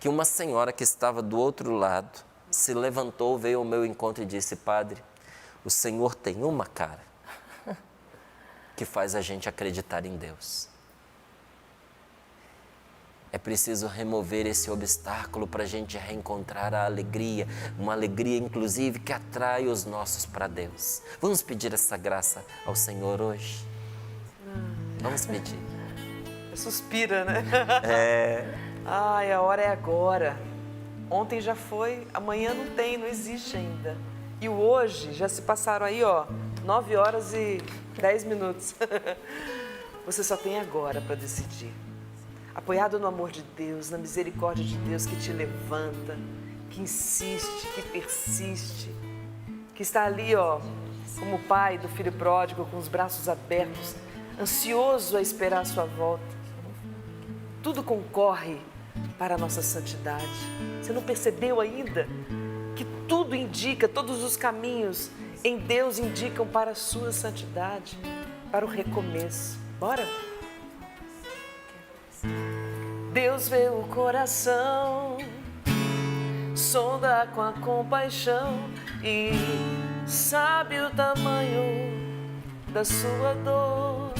Que uma senhora que estava do outro lado se levantou, veio ao meu encontro e disse, padre, o Senhor tem uma cara que faz a gente acreditar em Deus. É preciso remover esse obstáculo para a gente reencontrar a alegria, uma alegria inclusive que atrai os nossos para Deus. Vamos pedir essa graça ao Senhor hoje? Vamos pedir. Suspira, né? É. Ai, a hora é agora. Ontem já foi, amanhã não tem, não existe ainda. E o hoje, já se passaram aí, 9 horas e 10 minutos. Você só tem agora para decidir. Apoiado no amor de Deus, na misericórdia de Deus que te levanta, que insiste, que persiste, que está ali, como o pai do filho pródigo, com os braços abertos, ansioso a esperar a sua volta. Tudo concorre para a nossa santidade. Você não percebeu ainda que tudo indica, todos os caminhos em Deus indicam para a sua santidade, para o recomeço. Bora? Deus vê o coração, sonda com a compaixão e sabe o tamanho da sua dor.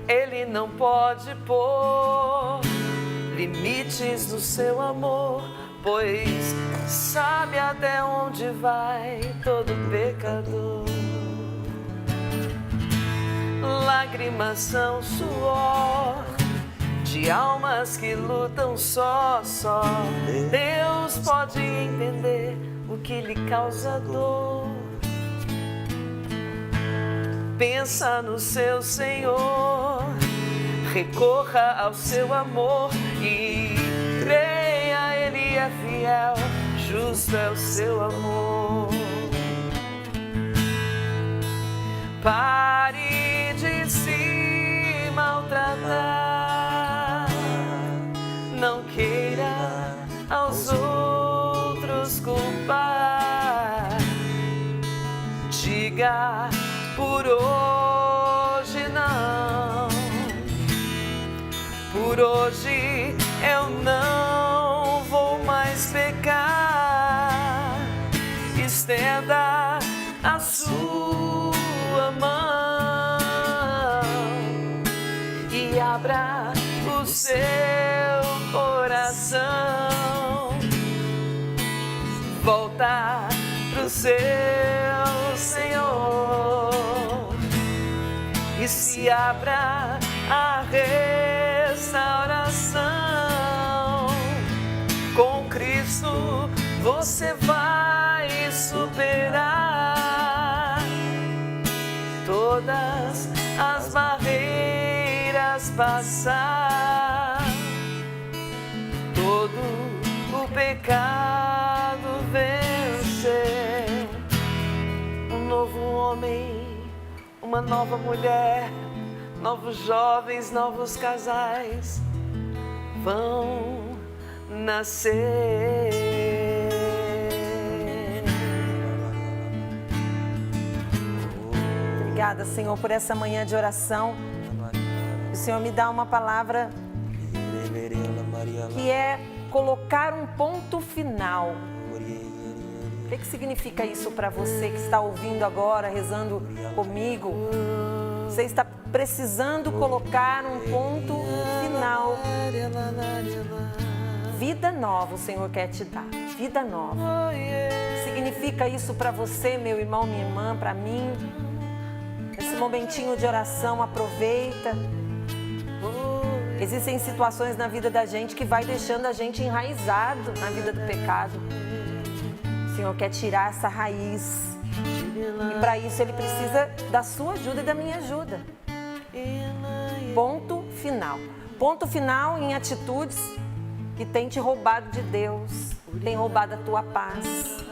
Ele não pode pôr limites no seu amor, pois sabe até onde vai todo pecador. Lágrimas são suor de almas que lutam só. Deus pode entender o que lhe causa dor. Pensa no seu Senhor, recorra ao seu amor e creia, Ele é fiel, justo é o seu amor. Pare de se maltratar, não queira aos outros culpar. Diga por hoje não, por hoje eu não vou mais pecar. Estenda a sua mão e abra o seu coração. Volta pro seu Senhor e se abra a restauração. Com Cristo você vai superar todas as barreiras, passar todo o pecado, vencer. Um novo homem uma nova mulher, novos jovens, novos casais vão nascer. Obrigada, Senhor, por essa manhã de oração. O Senhor me dá uma palavra que é colocar um ponto final. O que significa isso para você que está ouvindo agora, rezando comigo? Você está precisando colocar um ponto final. Vida nova o Senhor quer te dar. Vida nova. O que significa isso para você, meu irmão, minha irmã, para mim? Esse momentinho de oração, aproveita. Existem situações na vida da gente que vai deixando a gente enraizado na vida do pecado. O Senhor quer tirar essa raiz. E para isso Ele precisa da sua ajuda e da minha ajuda. Ponto final. Ponto final em atitudes que tem te roubado de Deus, tem roubado a tua paz.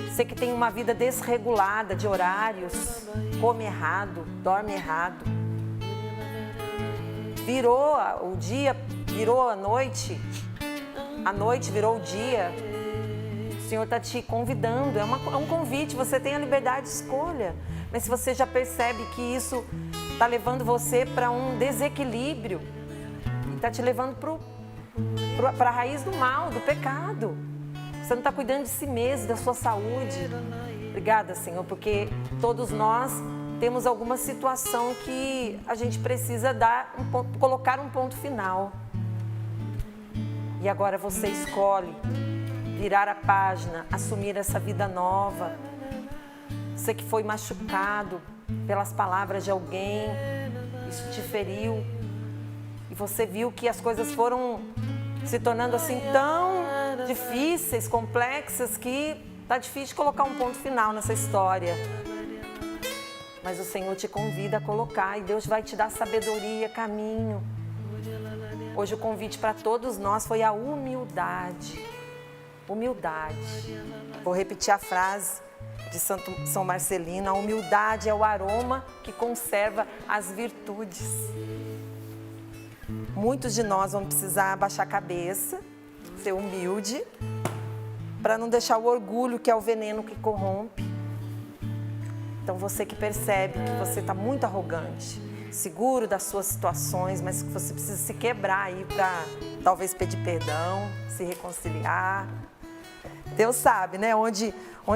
Você que tem uma vida desregulada de horários, come errado, dorme errado. Virou o dia, virou a noite virou o dia. O Senhor está te convidando, é um convite, você tem a liberdade de escolha. Mas se você já percebe que isso está levando você para um desequilíbrio, está te levando para a raiz do mal, do pecado. Você não está cuidando de si mesmo, da sua saúde. Obrigada, Senhor, porque todos nós temos alguma situação que a gente precisa colocar um ponto final. E agora você escolhe virar a página, assumir essa vida nova. Você que foi machucado pelas palavras de alguém, isso te feriu. E você viu que as coisas foram se tornando assim tão difíceis, complexas, que tá difícil colocar um ponto final nessa história. Mas o Senhor te convida a colocar e Deus vai te dar sabedoria, caminho. Hoje o convite para todos nós foi a humildade. Humildade. Vou repetir a frase de São Marcelino: a humildade é o aroma que conserva as virtudes. Muitos de nós vão precisar abaixar a cabeça, ser humilde, para não deixar o orgulho, que é o veneno que corrompe. Então você que percebe que você está muito arrogante, seguro das suas situações, mas que você precisa se quebrar aí para talvez pedir perdão, se reconciliar. Deus sabe, né, onde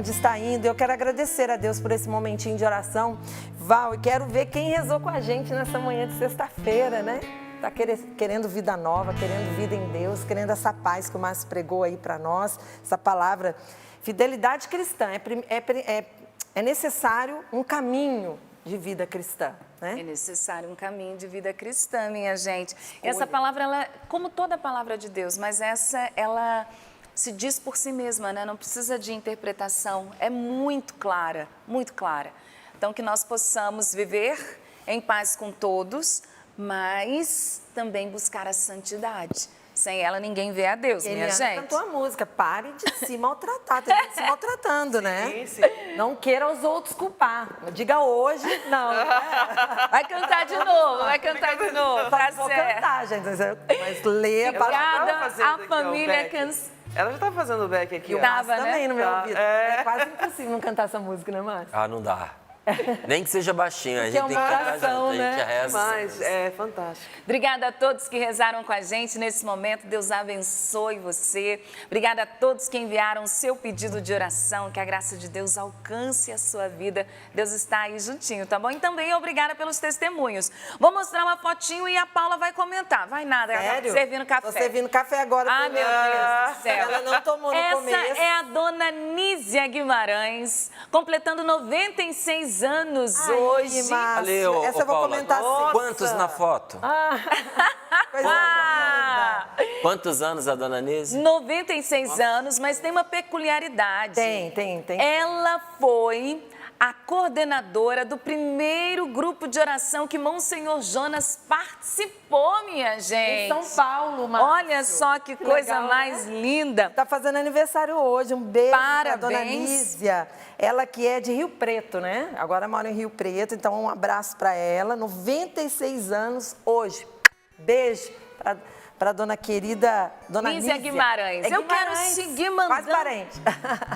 está indo. Eu quero agradecer a Deus por esse momentinho de oração. Val, e quero ver quem rezou com a gente nessa manhã de sexta-feira, né? Está querendo vida nova, querendo vida em Deus, querendo essa paz que o Márcio pregou aí para nós, essa palavra. Fidelidade cristã, é necessário um caminho de vida cristã, né? É necessário um caminho de vida cristã, minha gente. Essa palavra, ela, como toda palavra de Deus, mas ela se diz por si mesma, né? Não precisa de interpretação, é muito clara, muito clara. Então, que nós possamos viver em paz com todos, mas também buscar a santidade. Sem ela, ninguém vê a Deus, minha gente. Cantou a música, pare de se maltratar, tem gente se maltratando, né? Sim. Não queira os outros culpar. Diga hoje, não. Vai cantar de novo, vai cantar de novo. Tá Vou certo. cantar, gente, mas lê a palavra. A família Ela já estava fazendo o back aqui, ó. Tava, né? Também no meu Tá. ouvido. É quase impossível não cantar essa música, né, Márcio? Ah, não dá. Nem que seja baixinho, a gente é uma tem que cantar oração, junto, a gente né? reza. Mas é fantástico. Obrigada a todos que rezaram com a gente nesse momento. Deus abençoe você. Obrigada a todos que enviaram o seu pedido de oração. Que a graça de Deus alcance a sua vida. Deus está aí juntinho, tá bom? E também obrigada pelos testemunhos. Vou mostrar uma fotinho e a Paula vai comentar. Vai nada, ela Sério? tá servindo café. Tô servindo café agora. Ah, meu Deus do céu. Ela não tomou no começo. Essa é a dona Nízia Guimarães, completando 96 anos hoje. Márcio, Ali, ô, essa eu vou Paula, comentar assim. Quantos na foto? Coisa linda. Quantos anos a dona Nise? 96 anos, mas tem uma peculiaridade. Tem. Ela foi a coordenadora do primeiro grupo de oração que Monsenhor Jonas participou, minha gente. Em São Paulo, Márcio. Olha só que coisa legal, mais né? linda. Tá fazendo aniversário hoje, um beijo pra dona Parabéns. Nízia. Ela que é de Rio Preto, né? Agora mora em Rio Preto, então um abraço para ela. 96 anos hoje. Beijo para dona querida, dona Nízia. Guimarães. É Eu quero Guimarães, seguir quase parente.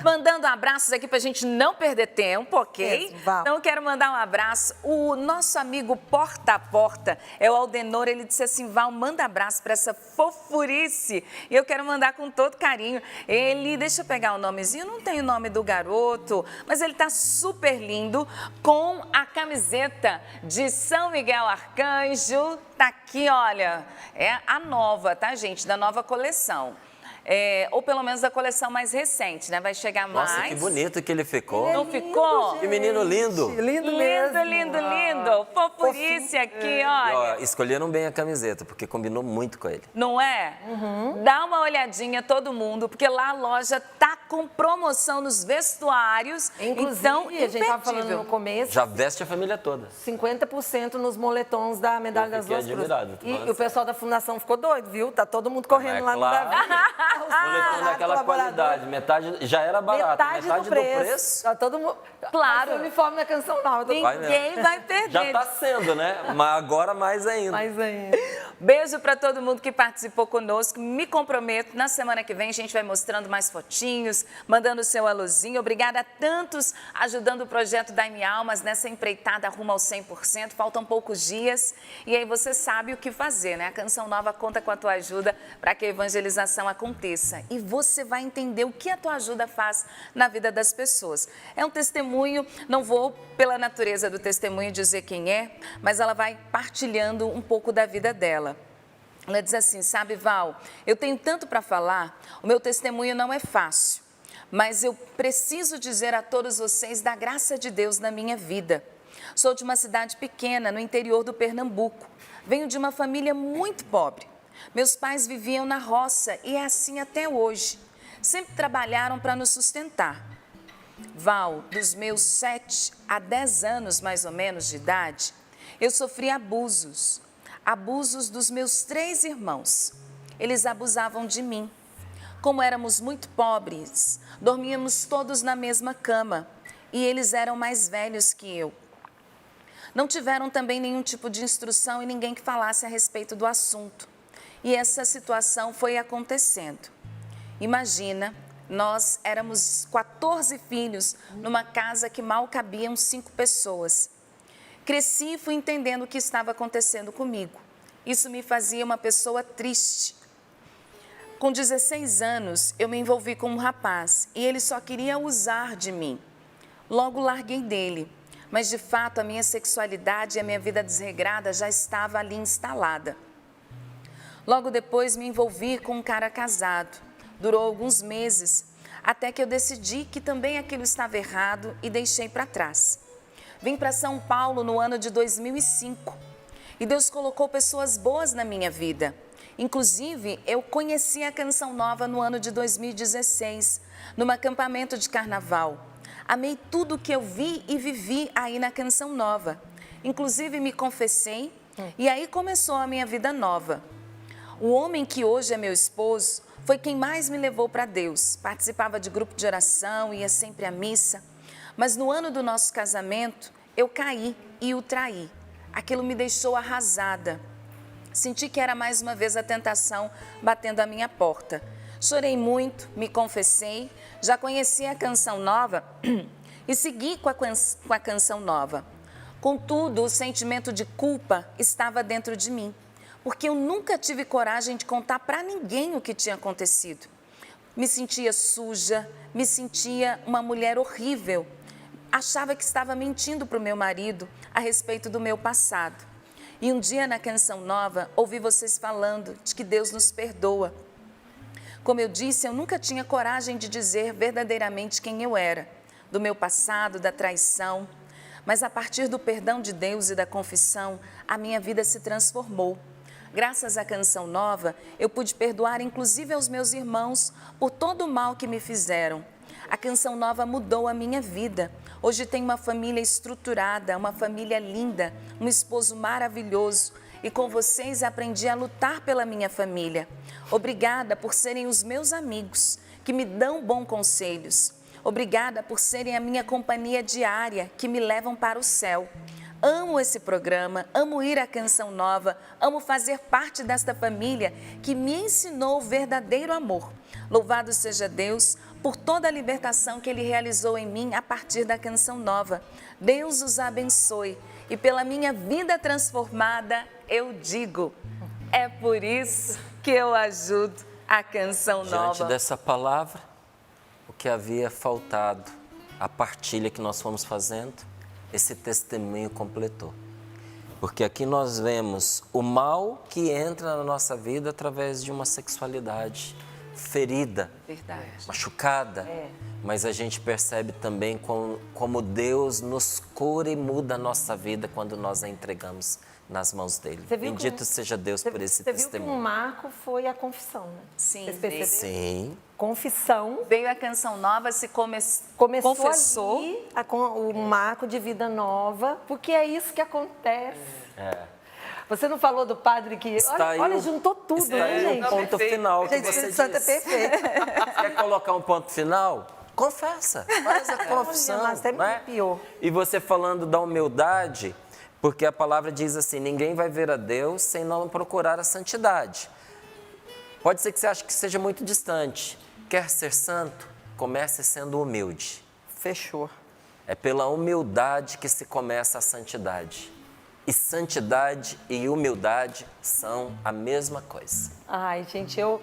mandando abraços aqui pra gente não perder tempo, ok? Isso, vamos. Então eu quero mandar um abraço. O nosso amigo Porta a Porta é o Aldenor. Ele disse assim: Val, manda abraço pra essa fofurice. E eu quero mandar com todo carinho. Ele, deixa eu pegar o nomezinho, não tem o nome do garoto, mas ele tá super lindo com a camiseta de São Miguel Arcanjo. Tá aqui, olha, é a nova, tá, gente? Da nova coleção. Ou pelo menos da coleção mais recente, né? Vai chegar Nossa, mais. que bonito que ele ficou. Não ficou? Que menino lindo. Lindo mesmo. Lindo, lindo, lindo. Fofurice aqui, olha. Ó, escolheram bem a camiseta, porque combinou muito com ele. Não é? Dá uma olhadinha, todo mundo, porque lá a loja tá com promoção nos vestuários. Inclusive, Então, a gente estava falando imperdível. no começo, Já veste a família toda. 50% nos moletons da Medalha Eu das fiquei Duas Cruzes. admirado. E Nossa. o pessoal da fundação ficou doido, viu? Tá todo mundo correndo É lá claro. no Davi. Boletom daquela qualidade, metade já era barato, Metade do preço. Tá todo mundo... Claro. Vai ser o uniforme da Canção Nova. Vai mesmo. Ninguém vai perder. Já tá sendo, né? Mas agora mais ainda. Mais ainda. Beijo para todo mundo que participou conosco. Me comprometo, na semana que vem a gente vai mostrando mais fotinhos, mandando o seu alôzinho. Obrigada a tantos ajudando o projeto Dai-me Almas nessa empreitada rumo ao 100%. Faltam poucos dias e aí você sabe o que fazer, né? A Canção Nova conta com a tua ajuda para que a evangelização aconteça. E você vai entender o que a tua ajuda faz na vida das pessoas. É um testemunho, não vou pela natureza do testemunho dizer quem é, mas ela vai partilhando um pouco da vida dela. Ela diz assim, sabe, Val, eu tenho tanto para falar, o meu testemunho não é fácil, mas eu preciso dizer a todos vocês da graça de Deus na minha vida. Sou de uma cidade pequena, no interior do Pernambuco. Venho de uma família muito pobre. Meus pais viviam na roça e é assim até hoje. Sempre trabalharam para nos sustentar. Val, dos meus 7 a 10 anos mais ou menos de idade, eu sofri abusos dos meus 3 irmãos. Eles abusavam de mim. Como éramos muito pobres, dormíamos todos na mesma cama e eles eram mais velhos que eu. Não tiveram também nenhum tipo de instrução e ninguém que falasse a respeito do assunto. E essa situação foi acontecendo. Imagina, nós éramos 14 filhos numa casa que mal cabiam 5 pessoas. Cresci e fui entendendo o que estava acontecendo comigo. Isso me fazia uma pessoa triste. Com 16 anos, eu me envolvi com um rapaz e ele só queria usar de mim. Logo larguei dele, mas de fato a minha sexualidade e a minha vida desregrada já estava ali instalada. Logo depois me envolvi com um cara casado. Durou alguns meses, até que eu decidi que também aquilo estava errado e deixei para trás. Vim para São Paulo no ano de 2005 e Deus colocou pessoas boas na minha vida. Inclusive, eu conheci a Canção Nova no ano de 2016, num acampamento de carnaval. Amei tudo que eu vi e vivi aí na Canção Nova. Inclusive, me confessei e aí começou a minha vida nova. O homem que hoje é meu esposo foi quem mais me levou para Deus. Participava de grupo de oração, ia sempre à missa. Mas no ano do nosso casamento, eu caí e o traí. Aquilo me deixou arrasada. Senti que era mais uma vez a tentação batendo à minha porta. Chorei muito, me confessei, já conhecia a Canção Nova e segui com a Canção Nova. Contudo, o sentimento de culpa estava dentro de mim, porque eu nunca tive coragem de contar para ninguém o que tinha acontecido. Me sentia suja, me sentia uma mulher horrível. Achava que estava mentindo para o meu marido a respeito do meu passado. E um dia na Canção Nova, ouvi vocês falando de que Deus nos perdoa. Como eu disse, eu nunca tinha coragem de dizer verdadeiramente quem eu era, do meu passado, da traição. Mas a partir do perdão de Deus e da confissão, a minha vida se transformou. Graças à Canção Nova, eu pude perdoar inclusive aos meus irmãos por todo o mal que me fizeram. A Canção Nova mudou a minha vida. Hoje tenho uma família estruturada, uma família linda, um esposo maravilhoso. E com vocês aprendi a lutar pela minha família. Obrigada por serem os meus amigos, que me dão bons conselhos. Obrigada por serem a minha companhia diária, que me levam para o céu. Amo esse programa, amo ir à Canção Nova, amo fazer parte desta família que me ensinou o verdadeiro amor. Louvado seja Deus por toda a libertação que Ele realizou em mim a partir da Canção Nova. Deus os abençoe e pela minha vida transformada eu digo, é por isso que eu ajudo a Canção Nova. Diante dessa palavra, o que havia faltado, a partilha que nós fomos fazendo, esse testemunho completou. Porque aqui nós vemos o mal que entra na nossa vida através de uma sexualidade ferida, Verdade. machucada. Mas a gente percebe também como Deus nos cura e muda a nossa vida quando nós a entregamos nas mãos dele. Bendito seja Deus por esse Você testemunho. viu que um marco foi a confissão, né? Sim, Vocês perceberam? Sim. Confissão. Veio a Canção Nova, se Começou confessou. ali o marco de vida nova, porque é isso que acontece. Você não falou do padre que... Olha, juntou tudo, está né, aí gente? o ponto final que Gente, o você Espírito Santo é disse. perfeito. Quer colocar um ponto final? Confessa, faz a confissão. mas até me né? arrepiou. E você falando da humildade, porque a palavra diz assim, ninguém vai ver a Deus sem não procurar a santidade. Pode ser que você ache que seja muito distante. Quer ser santo? Comece sendo humilde. Fechou. É pela humildade que se começa a santidade. E santidade e humildade são a mesma coisa. Ai, gente, eu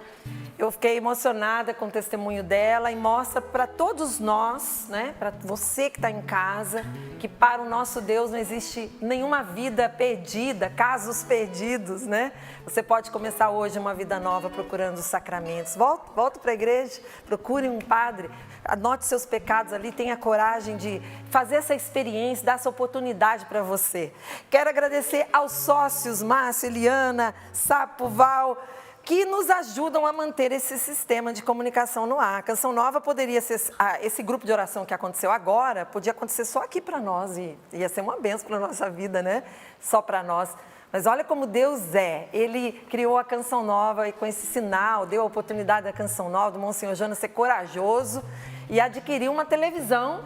fiquei emocionada com o testemunho dela e mostra para todos nós, né, para você que está em casa, que para o nosso Deus não existe nenhuma vida perdida, casos perdidos, né? Você pode começar hoje uma vida nova procurando os sacramentos. Volta para a igreja, procure um padre, anote seus pecados ali, tenha coragem de fazer essa experiência, dar essa oportunidade para você. Quero agradecer aos sócios Márcio, Eliana, Sapo, Val, que nos ajudam a manter esse sistema de comunicação no ar. A Canção Nova poderia ser, esse grupo de oração que aconteceu agora, podia acontecer só aqui para nós e ia ser uma bênção para a nossa vida, né? Só para nós. Mas olha como Deus é. Ele criou a Canção Nova e com esse sinal, deu a oportunidade da Canção Nova, do Monsenhor Jonas ser corajoso e adquirir uma televisão,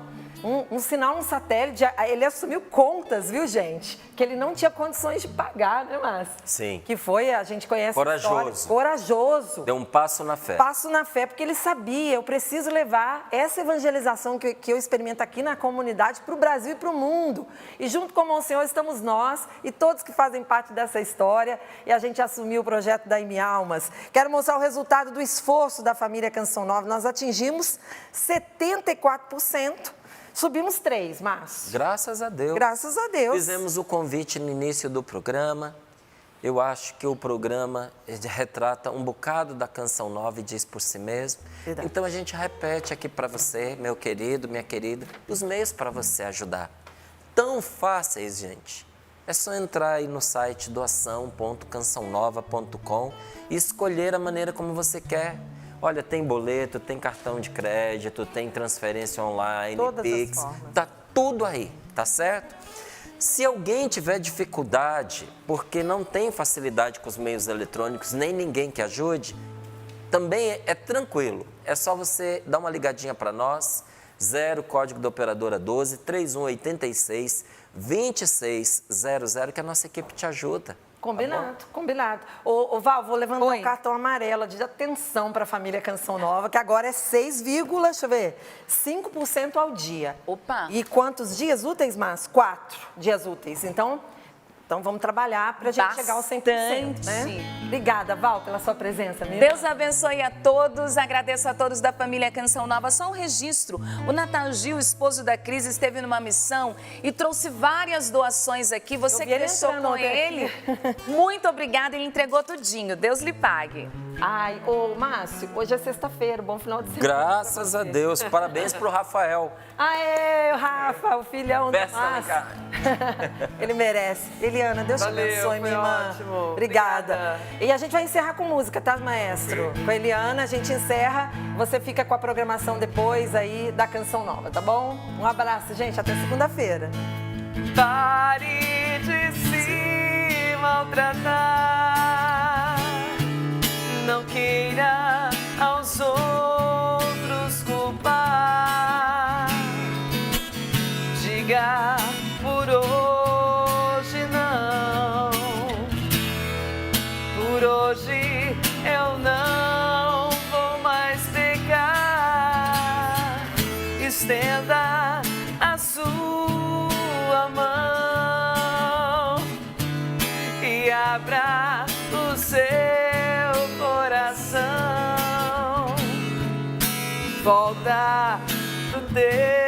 um sinal, um satélite. Ele assumiu contas, viu, gente? Que ele não tinha condições de pagar, né, Márcio? Sim. Que foi, a gente conhece Corajoso. a história. Corajoso. Deu um passo na fé. Passo na fé, porque ele sabia, eu preciso levar essa evangelização que eu experimento aqui na comunidade para o Brasil e para o mundo. E junto com o Monsenhor estamos nós e todos que fazem parte dessa história, e a gente assumiu o projeto da IME Almas. Quero mostrar o resultado do esforço da família Canção Nova. Nós atingimos 74%. Subimos 3, Márcio. Graças a Deus. Graças a Deus. Fizemos o convite no início do programa. Eu acho que o programa retrata um bocado da Canção Nova e diz por si mesmo. Verdade. Então a gente repete aqui para você, meu querido, minha querida, os meios para você ajudar. Tão fáceis, gente. É só entrar aí no site doação.cançãonova.com e escolher a maneira como você quer. Olha, tem boleto, tem cartão de crédito, tem transferência online, Todas Pix, as formas. tá tudo aí, tá certo? Se alguém tiver dificuldade, porque não tem facilidade com os meios eletrônicos, nem ninguém que ajude, também é tranquilo. É só você dar uma ligadinha para nós, 0 código da operadora 12 3186 2600, que a nossa equipe te ajuda. Combinado, combinado. Ô Val, vou levantar Oi. um cartão amarelo de atenção para a família Canção Nova, que agora é 5% ao dia. Opa. E quantos dias úteis, Márcio? 4 dias úteis. Então vamos trabalhar para a gente chegar aos 100%, né? Bastante. Obrigada, Val, pela sua presença. Minha Deus abençoe a todos, agradeço a todos da família Canção Nova. Só um registro, o Natal Gil, esposo da Cris, esteve numa missão e trouxe várias doações aqui. Você Eu vi que ele deixou entrando com até ele, aqui. muito obrigada, ele entregou tudinho. Deus lhe pague. Ai, ô Márcio, hoje é sexta-feira, bom final de semana. Graças a Deus. Parabéns pro Rafael. Aê, o Rafa, o filhão do Peça, Márcio. cara. Ele merece. Ele Eliana. Deus te Valeu, abençoe, foi minha irmã. ótimo. Obrigada. Obrigada. E a gente vai encerrar com música, tá, maestro? Com a Eliana, a gente encerra. Você fica com a programação depois aí da Canção Nova, tá bom? Um abraço, gente. Até segunda-feira. Pare de se maltratar. Não queira aos outros culpar. Diga por hoje não. Por hoje eu não vou mais pecar. Estenda a sua mão e abra o seu coração. Volta pro teu